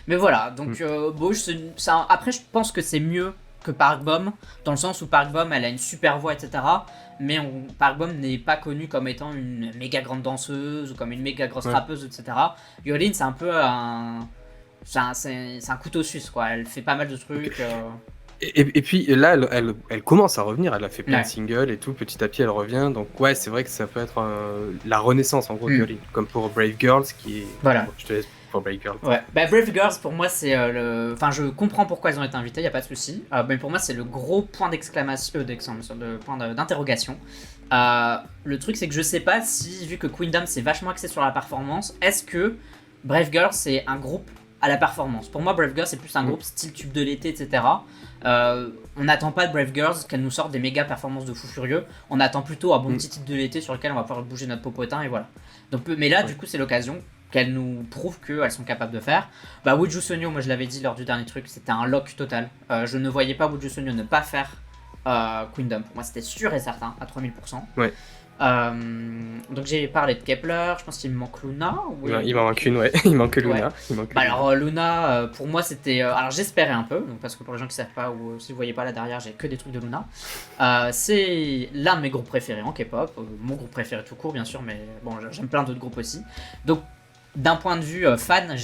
mais voilà, donc bon, après je pense que c'est mieux que Park Bom, dans le sens où Park Bom elle a une super voix, etc. Mais Park Bom n'est pas connue comme étant une méga grande danseuse ou comme une méga grosse rappeuse, etc. Yorin c'est un peu c'est un couteau suisse quoi, elle fait pas mal de trucs. Et puis là elle commence à revenir, elle a fait plein de singles et tout, petit à petit elle revient, donc c'est vrai que ça peut être la renaissance en gros de Yorin, comme pour Brave Girls qui est... Voilà. Je te laisse pour Brave Girls. Ouais, bah Brave Girls pour moi c'est le. Enfin, je comprends pourquoi elles ont été invitées, y a pas de souci. Mais pour moi c'est le gros point d'exclamation, d'interrogation. Le truc c'est que je sais pas si, vu que Queendom c'est vachement axé sur la performance, est-ce que Brave Girls c'est un groupe à la performance. Pour moi Brave Girls c'est plus un groupe style tube de l'été, etc. On n'attend pas de Brave Girls qu'elles nous sortent des méga performances de fou furieux. On attend plutôt un bon petit titre de l'été sur lequel on va pouvoir bouger notre popotin et voilà. Donc, mais là du coup c'est l'occasion qu'elles nous prouvent qu'elles sont capables de faire. Bah Woo Sonyo, moi je l'avais dit lors du dernier truc, c'était un lock total. Je ne voyais pas Woo Sonyo ne pas faire Queendom. Pour moi c'était sûr et certain à 3000%. Ouais. Donc j'ai parlé de Kep1er, je pense qu'il me manque Luna. Il m'en manque une, ouais. Il manque Luna. Ouais. Alors Luna, pour moi c'était... alors j'espérais un peu, donc, parce que pour les gens qui savent pas, ou si vous voyez pas là derrière, j'ai que des trucs de Luna. C'est l'un de mes groupes préférés en K-pop, mon groupe préféré tout court bien sûr, mais bon j'aime plein d'autres groupes aussi. Donc d'un point de vue fan,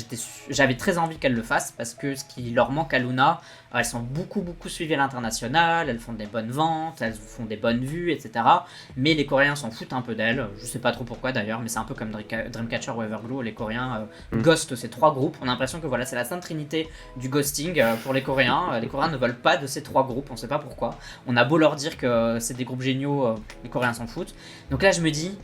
j'avais très envie qu'elles le fassent parce que ce qui leur manque à Luna, elles sont beaucoup suivies à l'international, elles font des bonnes ventes, elles font des bonnes vues, etc. Mais les Coréens s'en foutent un peu d'elles, je sais pas trop pourquoi d'ailleurs, mais c'est un peu comme Dreamcatcher ou Everglow, les Coréens ghostent ces trois groupes. On a l'impression que voilà, c'est la sainte trinité du ghosting pour les Coréens. Les Coréens ne veulent pas de ces trois groupes, on sait pas pourquoi. On a beau leur dire que c'est des groupes géniaux, les Coréens s'en foutent. Donc là je me dis...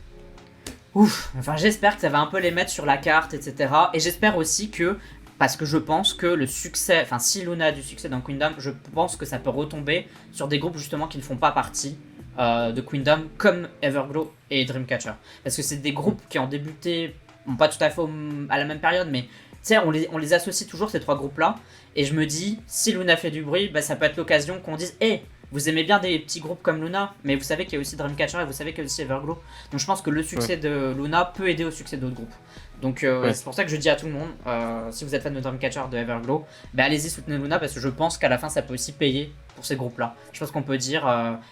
Ouf, enfin j'espère que ça va un peu les mettre sur la carte, etc. Et j'espère aussi que, parce que je pense que le succès, enfin si Luna a du succès dans Queendom, je pense que ça peut retomber sur des groupes justement qui ne font pas partie de Queendom, comme Everglow et Dreamcatcher. Parce que c'est des groupes qui ont débuté, bon, pas tout à fait à la même période, mais tu sais, on les associe toujours ces trois groupes-là. Et je me dis, si Luna fait du bruit, bah, ça peut être l'occasion qu'on dise, hé, vous aimez bien des petits groupes comme Luna, mais vous savez qu'il y a aussi Dreamcatcher et vous savez qu'il y a aussi Everglow. Donc je pense que le succès de Luna peut aider au succès d'autres groupes. Donc c'est pour ça que je dis à tout le monde, si vous êtes fan de Dreamcatcher, de Everglow, bah allez-y, soutenez Luna parce que je pense qu'à la fin ça peut aussi payer pour ces groupes-là. Je pense qu'on peut dire,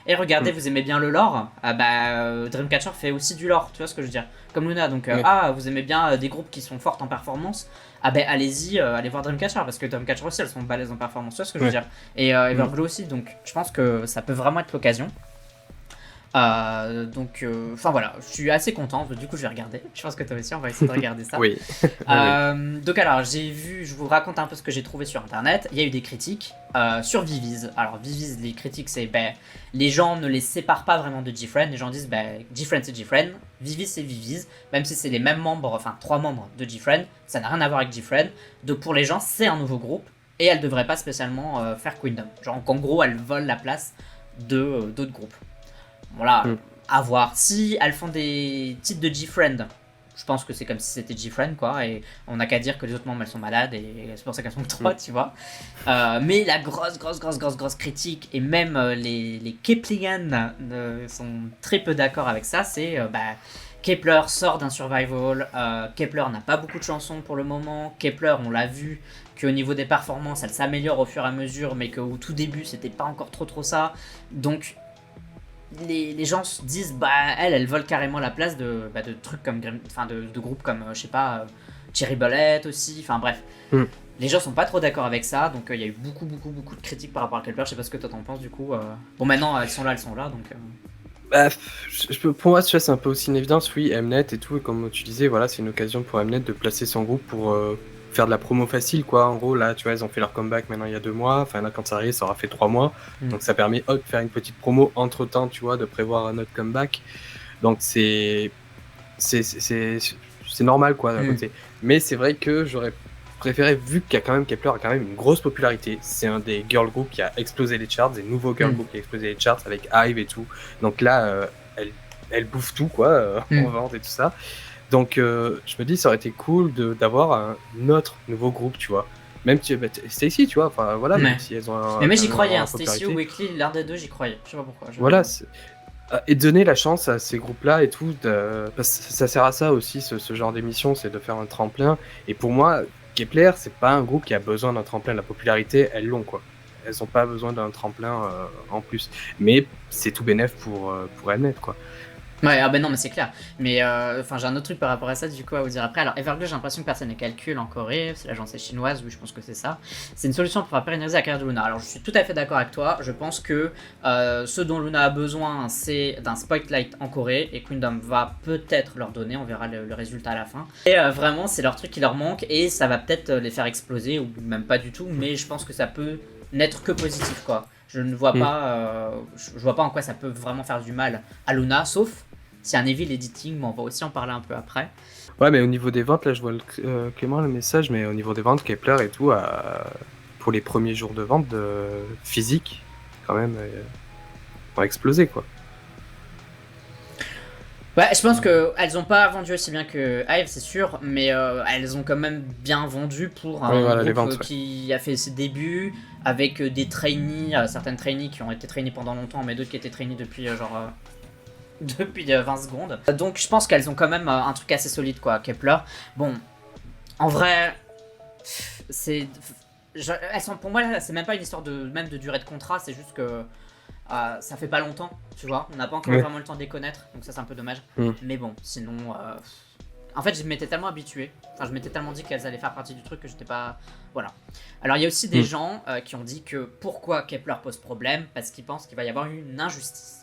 regardez, vous aimez bien le lore, Dreamcatcher fait aussi du lore, tu vois ce que je veux dire, comme Luna. Donc vous aimez bien des groupes qui sont forts en performance, allez-y, allez voir Dreamcatcher parce que Dreamcatcher aussi elles sont balèzes en performance, tu vois ce que je veux dire. Et Everglow aussi, donc je pense que ça peut vraiment être l'occasion. Enfin voilà, je suis assez content, du coup je vais regarder, je pense que toi aussi on va essayer de regarder ça. Oui. Donc alors j'ai vu, je vous raconte un peu ce que j'ai trouvé sur internet, il y a eu des critiques sur Viviz. Alors Viviz, les critiques c'est, les gens ne les séparent pas vraiment de GFriend, les gens disent GFriend c'est GFriend, Viviz c'est Viviz, même si c'est les mêmes membres, enfin 3 membres de GFriend, ça n'a rien à voir avec GFriend, donc pour les gens c'est un nouveau groupe, et elles devraient pas spécialement faire Queendom, genre qu'en gros elles volent la place de d'autres groupes. Voilà, à voir. Si elles font des titres de GFriend, je pense que c'est comme si c'était GFriend, quoi, et on n'a qu'à dire que les autres membres elles sont malades, et c'est pour ça qu'elles sont 3, tu vois. Mais la grosse critique, et même les Keplian sont très peu d'accord avec ça, c'est Kep1er sort d'un survival, Kep1er n'a pas beaucoup de chansons pour le moment, Kep1er on l'a vu qu'au niveau des performances elle s'améliore au fur et à mesure, mais qu'au tout début c'était pas encore trop ça, donc les gens se disent elles volent carrément la place de trucs comme de groupes comme je sais pas Cherry Bullet aussi, enfin bref. Les gens sont pas trop d'accord avec ça, donc il y a eu beaucoup de critiques par rapport à Kep1er. Je sais pas ce que toi t'en penses du coup. Bon maintenant elles sont là donc pour moi, c'est un peu aussi une évidence, oui, Mnet et tout, et comme tu disais, voilà, c'est une occasion pour Mnet de placer son groupe pour faire de la promo facile, quoi. En gros, là, tu vois, ils ont fait leur comeback maintenant il y a 2 mois, enfin là, quand ça arrive, ça aura fait 3 mois, donc ça permet de faire une petite promo entre-temps, tu vois, de prévoir un autre comeback, donc c'est normal, quoi, d'un côté. Mais c'est vrai que j'aurais préféré, vu qu'il y a quand même Kep1er a quand même une grosse popularité, c'est un des girl groups qui a explosé les charts, des nouveaux girl groups qui a explosé les charts avec Hive et tout, donc là elle bouffe tout, quoi, en vente et tout ça, donc je me dis ça aurait été cool d'avoir un autre nouveau groupe, tu vois, même Stacey, tu vois, enfin voilà, même si elles ont mais j'y croyais, Stacey ou Weekly, l'un des deux j'y croyais, je sais pas pourquoi. Voilà, et donner la chance à ces groupes-là et tout, parce que ça sert à ça aussi, ce genre d'émission, c'est de faire un tremplin, et pour moi Kep1er, c'est pas un groupe qui a besoin d'un tremplin. La popularité, elles l'ont, quoi. Elles ont pas besoin d'un tremplin en plus. Mais c'est tout bénef pour Mnet, quoi. Ouais, ah ben non, mais c'est clair. Mais enfin, j'ai un autre truc par rapport à ça, du coup, à vous dire après. Alors, Everglow, j'ai l'impression que personne ne calcule en Corée. C'est l'agence chinoise, oui, je pense que c'est ça. C'est une solution pour pérenniser la carrière de Luna. Alors, je suis tout à fait d'accord avec toi. Je pense que ce dont Luna a besoin, c'est d'un spotlight en Corée. Et Kingdom va peut-être leur donner. On verra le résultat à la fin. Et vraiment, c'est leur truc qui leur manque. Et ça va peut-être les faire exploser, ou même pas du tout. Mais je pense que ça peut n'être que positif, quoi. Je ne vois pas, je vois pas en quoi ça peut vraiment faire du mal à Luna, sauf c'est un evil editing, mais on va aussi en parler un peu après. Ouais, mais au niveau des ventes, là, je vois Clément le message, mais au niveau des ventes, Kepler et tout, pour les premiers jours de vente physique, quand même, ont explosé, quoi. Ouais, je pense qu'elles ont pas vendu aussi bien que Hive, c'est sûr, mais elles ont quand même bien vendu pour un voilà, les groupe ventes, ouais. qui a fait ses débuts, avec des trainees, certaines trainees qui ont été trainees pendant longtemps, mais d'autres qui étaient trainees depuis depuis 20 secondes. Donc je pense qu'elles ont quand même un truc assez solide, quoi, Kepler. Bon, en vrai, c'est... elles sont, pour moi, c'est même pas une histoire même de durée de contrat, c'est juste que ça fait pas longtemps, tu vois. On n'a pas encore vraiment le temps de les connaître, donc ça c'est un peu dommage. Mais bon, sinon... en fait, je m'étais tellement habitué, enfin je m'étais tellement dit qu'elles allaient faire partie du truc que j'étais pas... Voilà. Alors il y a aussi des gens qui ont dit que pourquoi Kepler pose problème, parce qu'ils pensent qu'il va y avoir une injustice.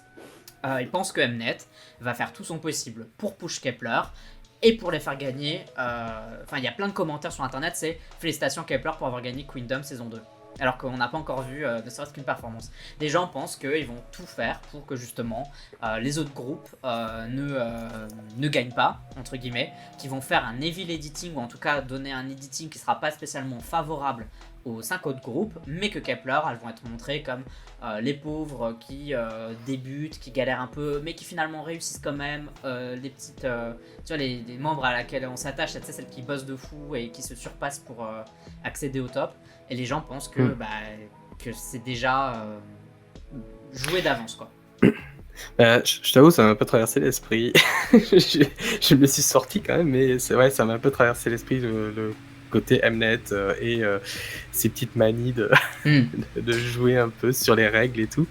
Ils pensent que Mnet va faire tout son possible pour push Kepler et pour les faire gagner. Enfin, il y a plein de commentaires sur internet, c'est félicitations Kepler pour avoir gagné Queendom saison 2. Alors qu'on n'a pas encore vu ne serait-ce qu'une performance. Les gens pensent qu'ils vont tout faire pour que justement les autres groupes ne gagnent pas, entre guillemets, qu'ils vont faire un evil editing ou en tout cas donner un editing qui sera pas spécialement favorable aux 5 autres groupes, mais que Kepler, elles vont être montrées comme les pauvres qui débutent, qui galèrent un peu, mais qui finalement réussissent quand même, les petites, tu vois, les membres à laquelle on s'attache, tu sais, celles qui bossent de fou et qui se surpassent pour accéder au top. Et les gens pensent que, que c'est déjà joué d'avance, quoi. Je t'avoue, ça m'a un peu traversé l'esprit. je me suis sorti quand même, mais c'est vrai, ça m'a un peu traversé l'esprit le côté Mnet et ces petites manies de jouer un peu sur les règles et tout.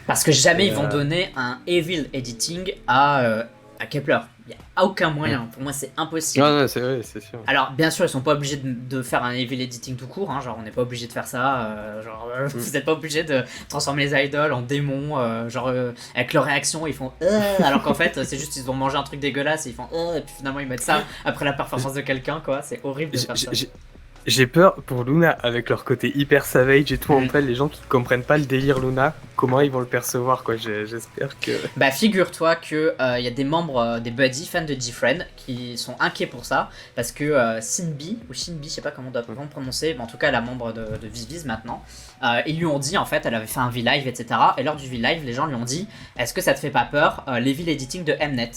Parce que jamais ils vont donner un evil editing à Kepler. Il n'y a aucun moyen. Pour moi, c'est impossible. Non, c'est vrai, c'est sûr. Alors, bien sûr, ils sont pas obligés de faire un evil editing tout court. Hein, genre, on n'est pas obligé de faire ça. Vous n'êtes pas obligé de transformer les idoles en démons. Avec leurs réactions, ils font alors qu'en fait, c'est juste ils ont mangé un truc dégueulasse et ils font et puis finalement, ils mettent ça après la performance de quelqu'un, quoi. C'est horrible de faire ça. J'ai peur pour Luna, avec leur côté hyper savage et tout, en fait, les gens qui comprennent pas le délire Luna, comment ils vont le percevoir, quoi. J'espère que... Bah, figure-toi que y a des membres, des buddies, fans de G-Friend, qui sont inquiets pour ça, parce que Shinbi, ou Shinbi, je sais pas comment on doit vraiment prononcer, mais en tout cas, la membre de Viviz maintenant, ils lui ont dit, en fait, elle avait fait un V-Live, etc. Et lors du V-Live, les gens lui ont dit, est-ce que ça te fait pas peur, l'evil editing de Mnet?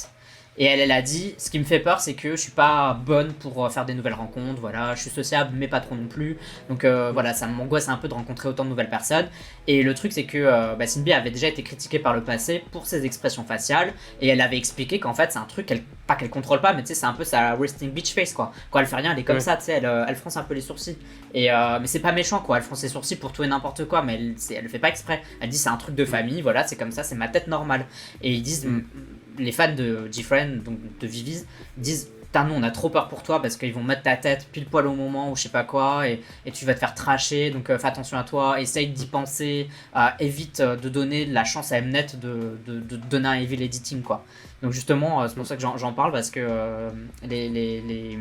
Et elle a dit, ce qui me fait peur, c'est que je suis pas bonne pour faire des nouvelles rencontres, voilà, je suis sociable, mais pas trop non plus. Donc voilà, ça m'angoisse un peu de rencontrer autant de nouvelles personnes. Et le truc, c'est que Shinbi avait déjà été critiquée par le passé pour ses expressions faciales, et elle avait expliqué qu'en fait, c'est un truc pas qu'elle contrôle pas, mais tu sais, c'est un peu sa resting bitch face, quoi. Quand elle fait rien, elle est comme ça, tu sais, elle fronce un peu les sourcils. Et mais c'est pas méchant, quoi, elle fronce ses sourcils pour tout et n'importe quoi, mais elle le fait pas exprès. Elle dit, c'est un truc de famille, voilà, c'est comme ça, c'est ma tête normale. Et ils disent... Les fans de G-Friend, donc de Viviz, disent putain, nous on a trop peur pour toi parce qu'ils vont mettre ta tête pile poil au moment où je sais pas quoi et tu vas te faire trasher, donc fais attention à toi, essaye d'y penser, évite de donner la chance à Mnet de donner un evil editing, quoi. Donc justement, c'est pour ça que j'en parle, parce que les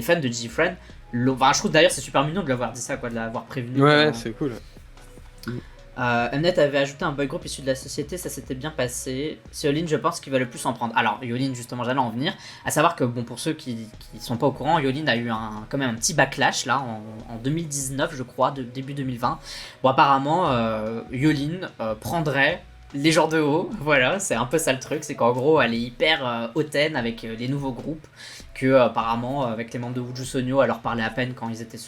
fans de G-Friend, enfin, je trouve d'ailleurs c'est super mignon de l'avoir dit ça, quoi, de l'avoir prévenu. Ouais, c'est cool. Mnet avait ajouté un boy group issu de la société, ça s'était bien passé. C'est Yolin, je pense, qui va le plus en prendre. Alors, Yolin, justement, j'allais en venir. À savoir que, bon, pour ceux qui sont pas au courant, Yolin a eu quand même un petit backlash, là, en 2019, je crois, début 2020. Bon, apparemment, Yolin prendrait les gens de haut. Voilà, c'est un peu ça le truc. C'est qu'en gros, elle est hyper hautaine avec les nouveaux groupes. Que, apparemment, avec les membres de Wuju Sonyo, elle leur parlait à peine quand ils étaient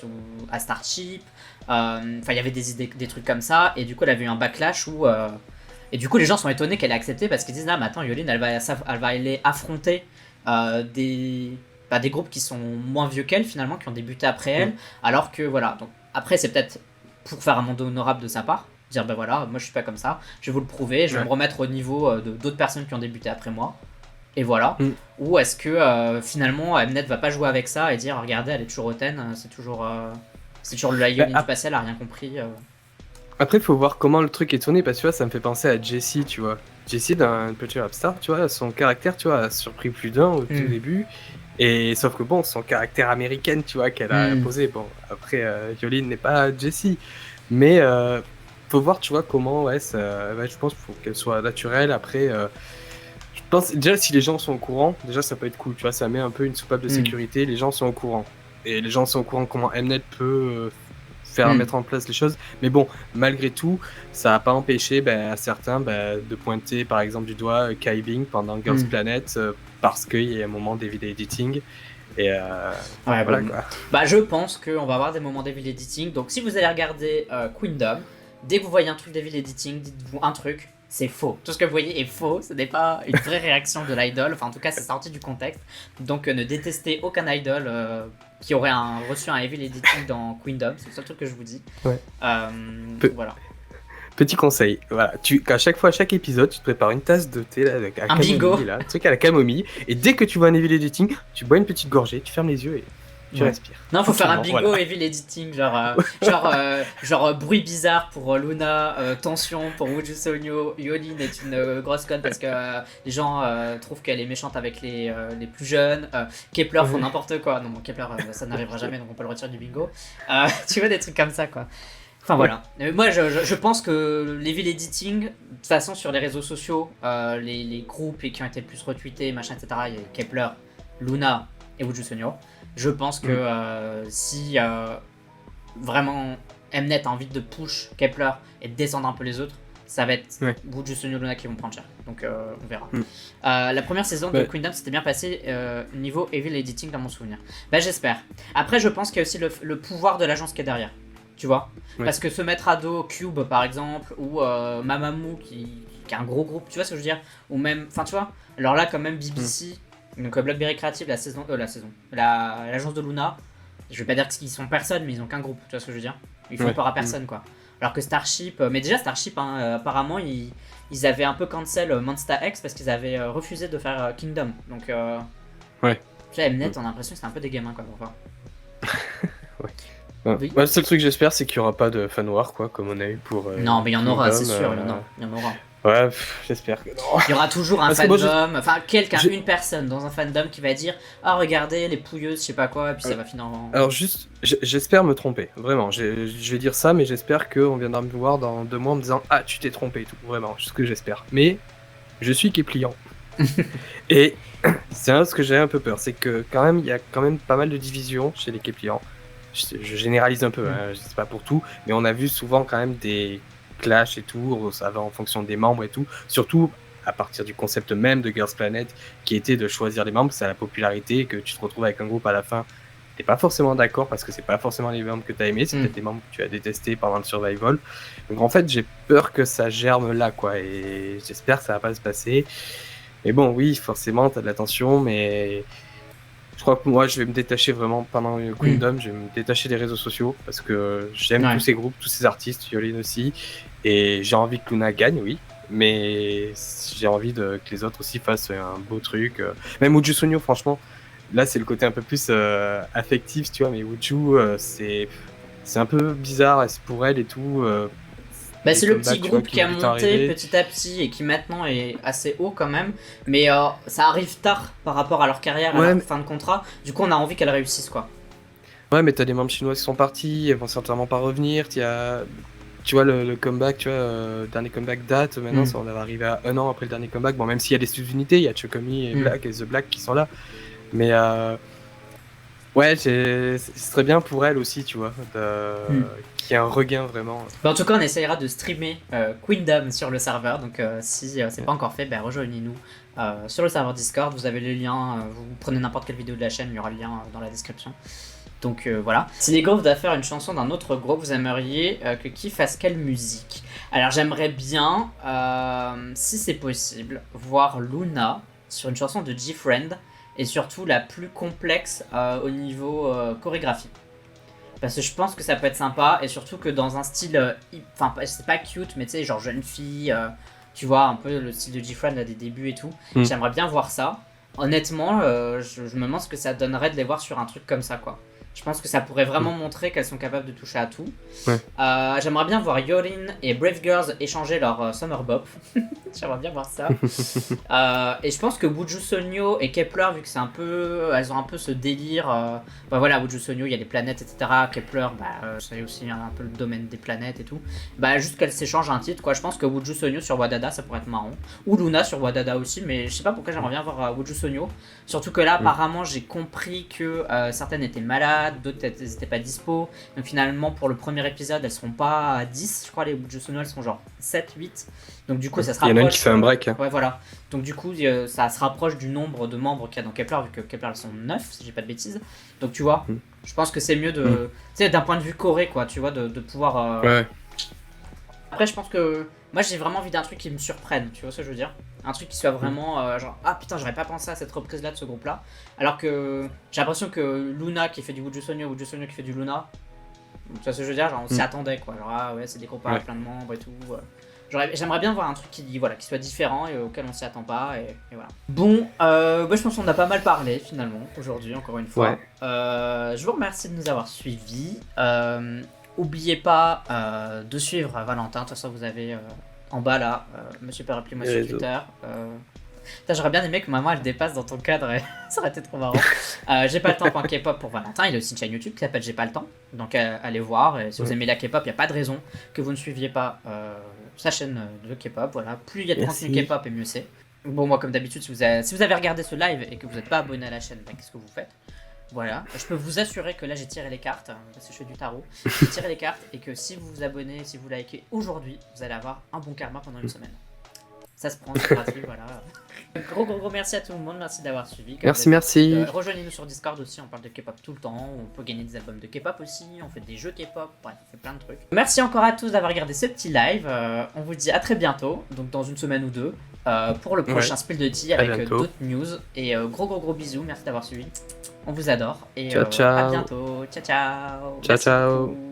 à Starship. Enfin, il y avait des idées, des trucs comme ça, et du coup elle avait eu un backlash où et du coup les gens sont étonnés qu'elle ait accepté, parce qu'ils disent ah mais attends, Yolin elle va aller affronter des groupes qui sont moins vieux qu'elle finalement, qui ont débuté après elle, alors que voilà. Donc après c'est peut-être pour faire un mandat honorable de sa part, Dire bah voilà, moi je suis pas comme ça, je vais vous le prouver, je vais Ouais. me remettre au niveau d'autres personnes qui ont débuté après moi. Et voilà. Mm. Ou est-ce que finalement Mnet va pas jouer avec ça et dire regardez, elle est toujours hautaine, c'est toujours le Bah, Yoline du passé, elle a rien compris. après, il faut voir comment le truc est tourné, parce que tu vois, ça me fait penser à Jessie, tu vois. Jessie dans Petit Rap Star, tu vois, son caractère, tu vois, a surpris plus d'un au tout début. Et sauf que bon, son caractère américaine, tu vois, qu'elle a imposé. Bon, après, Yolene n'est pas Jessie. Mais faut voir, tu vois, comment, ouais, je pense qu'il faut qu'elle soit naturelle. Après, je pense, déjà, si les gens sont au courant, déjà, ça peut être cool, tu vois, ça met un peu une soupape de sécurité. Les gens sont au courant. Et les gens sont au courant comment Mnet peut mettre en place les choses. Mais bon, malgré tout, ça n'a pas empêché à certains de pointer, par exemple, du doigt Kai Bing pendant Girls Planet, parce qu'il y a un moment d'Evil Editing. Et Ouais, voilà, bon. quoi. Bah, je pense qu'on va avoir des moments d'Evil Editing. Donc, si vous allez regarder Queendom, dès que vous voyez un truc d'Evil Editing, dites-vous un truc, c'est faux. Tout ce que vous voyez est faux. Ce n'est pas une vraie réaction de l'idol. Enfin, en tout cas, c'est sorti du contexte. Donc, ne détestez aucun idol qui aurait reçu un Evil Editing dans Queendom. C'est le seul truc que je vous dis. Ouais. Voilà. Petit conseil, voilà, à chaque épisode, tu te prépares une tasse de thé là, avec un bingo, là, un truc à la camomille, et dès que tu vois un Evil Editing, tu bois une petite gorgée, tu fermes les yeux et tu respires. Non, faut faire un bingo Evil Editing, genre bruit bizarre pour Luna, tension pour Wuju Sonyo, Yolin est une grosse conne parce que les gens trouvent qu'elle est méchante avec les plus jeunes, Kepler font n'importe quoi, non bon, Kepler ça n'arrivera jamais donc on peut le retirer du bingo, tu vois des trucs comme ça quoi. Enfin voilà, moi je pense que l'Evil Editing, de toute façon sur les réseaux sociaux, les groupes qui ont été le plus retweetés, machin etc, il y a Kepler, Luna et Wuju Sonyo. Je pense que si vraiment Mnet a envie de push Kepler et de descendre un peu les autres, ça va être Wuju Sonyo, Luna qui vont prendre cher. Donc on verra. La première saison de Queendom s'était bien passée niveau Evil Editing dans mon souvenir. Bah j'espère. Après je pense qu'il y a aussi le pouvoir de l'agence qui est derrière. Tu vois, parce que se mettre à dos Cube par exemple ou Mamamoo qui a un gros groupe, tu vois ce que je veux dire, ou même, enfin tu vois, alors là quand même BBC, donc Blackberry Creative, l'agence de Luna, je vais pas dire qu'ils sont personne mais ils ont qu'un groupe, tu vois ce que je veux dire, ils font peur à personne quoi. Alors que Starship, mais déjà Starship apparemment ils avaient un peu cancel Monsta X parce qu'ils avaient refusé de faire Kingdom, donc tu vois Mnet on a l'impression que c'est un peu des gamins quoi pour voir. Oui. Le seul truc que j'espère c'est qu'il n'y aura pas de fan war quoi comme on a eu pour non mais il y en aura c'est sûr, il y en aura. Ouais, j'espère que non. Il y aura toujours un fandom, enfin une personne dans un fandom qui va dire ah regardez les pouilleuses je sais pas quoi et puis ça va finir en... Alors juste, j'espère me tromper, vraiment, je vais dire ça mais j'espère qu'on viendra me voir dans 2 mois en me disant ah tu t'es trompé et tout, vraiment, c'est ce que j'espère. Mais je suis Kepliant. Et c'est ce que j'ai un peu peur, c'est que quand même il y a quand même pas mal de divisions chez les Kepliants. Je généralise un peu, je sais pas pour tout, mais on a vu souvent quand même des clash et tout, ça va en fonction des membres et tout, surtout à partir du concept même de Girls Planet qui était de choisir les membres, c'est à la popularité que tu te retrouves avec un groupe à la fin, t'es pas forcément d'accord parce que c'est pas forcément les membres que t'as aimé, c'est peut-être des membres que tu as détestés pendant le survival, donc en fait j'ai peur que ça germe là quoi, et j'espère que ça va pas se passer, mais bon oui forcément t'as de l'attention, mais je crois que moi je vais me détacher vraiment pendant Queendom, je vais me détacher des réseaux sociaux parce que j'aime tous ces groupes, tous ces artistes, Yolene aussi, et j'ai envie que Luna gagne, oui, mais j'ai envie que les autres aussi fassent un beau truc. Même Wuju Sonyo, franchement, là c'est le côté un peu plus affectif, tu vois, mais Wuju c'est un peu bizarre pour elle et tout. C'est le petit groupe qui a monté petit à petit et qui maintenant est assez haut quand même, mais ça arrive tard par rapport à leur carrière, à leur fin de contrat, du coup on a envie qu'elles réussissent quoi. Ouais mais t'as des membres chinois qui sont partis, elles vont certainement pas revenir, tu vois le comeback, tu vois, dernier comeback date, maintenant on va arriver à 1 an après le dernier comeback, bon même s'il y a des sous-unités, il y a Chocomi et Black et The Black qui sont là, mais ouais, ce serait bien pour elle aussi, tu vois, qu'il y ait un regain vraiment. En tout cas, on essayera de streamer Queendom sur le serveur, donc si c'est pas encore fait, rejoignez-nous sur le serveur Discord, vous avez le lien, vous prenez n'importe quelle vidéo de la chaîne, il y aura le lien dans la description. Donc voilà. Si les groupes doivent faire une chanson d'un autre groupe, vous aimeriez que qui fasse quelle musique? Alors j'aimerais bien, si c'est possible, voir Luna sur une chanson de G-Friend, et surtout la plus complexe au niveau chorégraphie. Parce que je pense que ça peut être sympa, et surtout que dans un style, enfin c'est pas cute, mais tu sais, genre jeune fille, tu vois, un peu le style de Gifran là des débuts et tout. J'aimerais bien voir ça. Honnêtement, je me demande ce que ça donnerait de les voir sur un truc comme ça, quoi. Je pense que ça pourrait vraiment montrer qu'elles sont capables de toucher à tout. Ouais. J'aimerais bien voir Yorin et Brave Girls échanger leur Summer Bop. J'aimerais bien voir ça. Et je pense que Wuju Sonyo et Kepler, vu que c'est un peu, elles ont un peu ce délire. Bah voilà, Wuju Sonyo, il y a les planètes, etc. Kepler, c'est aussi un peu le domaine des planètes et tout. Bah juste qu'elles s'échangent un titre, quoi. Je pense que Wuju Sonyo sur Wadada, ça pourrait être marrant. Ou Luna sur Wadada aussi, mais je sais pas pourquoi j'aimerais bien voir Wuju Sonyo. Surtout que là, apparemment, j'ai compris que certaines étaient malades, d'autres n'étaient pas dispo. Donc finalement, pour le premier épisode, elles seront pas à 10, je crois, les Wuju Sonyo, elles sont genre 7, 8. Donc du coup, ça se rapproche. Il y en a une qui fait un break. Ouais, voilà. Donc du coup, ça se rapproche du nombre de membres qu'il y a dans Kepler, vu que Kepler, elles sont 9, si j'ai pas de bêtises. Donc tu vois, je pense que c'est mieux de... Tu sais, d'un point de vue Corée, quoi, tu vois, de pouvoir... Ouais. Après, je pense que... Moi, j'ai vraiment envie d'un truc qui me surprenne, tu vois ce que je veux dire? Un truc qui soit vraiment genre, ah putain, j'aurais pas pensé à cette reprise-là de ce groupe-là. Alors que j'ai l'impression que Luna qui fait du Wuju Sonyo qui fait du Luna, tu vois ce que je veux dire? Genre, on s'y attendait, quoi. Genre, ah ouais, c'est des groupes avec plein de membres et tout. J'aimerais bien voir un truc qui soit différent et auquel on s'y attend pas, et voilà. Bon, je pense qu'on a pas mal parlé finalement aujourd'hui, encore une fois. Ouais. Je vous remercie de nous avoir suivis. Oubliez pas de suivre Valentin. De toute façon, vous avez en bas là, Monsieur Parapluie, moi sur Twitter. J'aurais bien aimé que maman elle dépasse dans ton cadre, ça aurait été trop marrant. J'ai pas le temps.kpop pour Valentin, il a aussi une chaîne YouTube qui s'appelle J'ai pas le temps, donc allez voir. Et si vous aimez la K-pop, il n'y a pas de raison que vous ne suiviez pas sa chaîne de K-pop. Voilà. Plus il y a de contenu K-pop et mieux c'est. Bon, moi comme d'habitude, si vous avez regardé ce live et que vous n'êtes pas abonné à la chaîne, qu'est-ce que vous faites? Voilà, je peux vous assurer que là j'ai tiré les cartes, parce que je fais du tarot, j'ai tiré les cartes et que si vous vous abonnez, si vous likez aujourd'hui, vous allez avoir un bon karma pendant une semaine. Ça se prend, c'est gratuit, voilà. Gros merci à tout le monde, merci d'avoir suivi. Merci. Rejoignez-nous sur Discord aussi, on parle de K-pop tout le temps, on peut gagner des albums de K-pop aussi, on fait des jeux K-pop, bref, on fait plein de trucs. Merci encore à tous d'avoir regardé ce petit live, on vous dit à très bientôt, donc dans une semaine ou deux, pour le prochain Spill de Tea avec d'autres news. Et gros bisous, merci d'avoir suivi, on vous adore, et ciao. à bientôt, ciao. Ciao.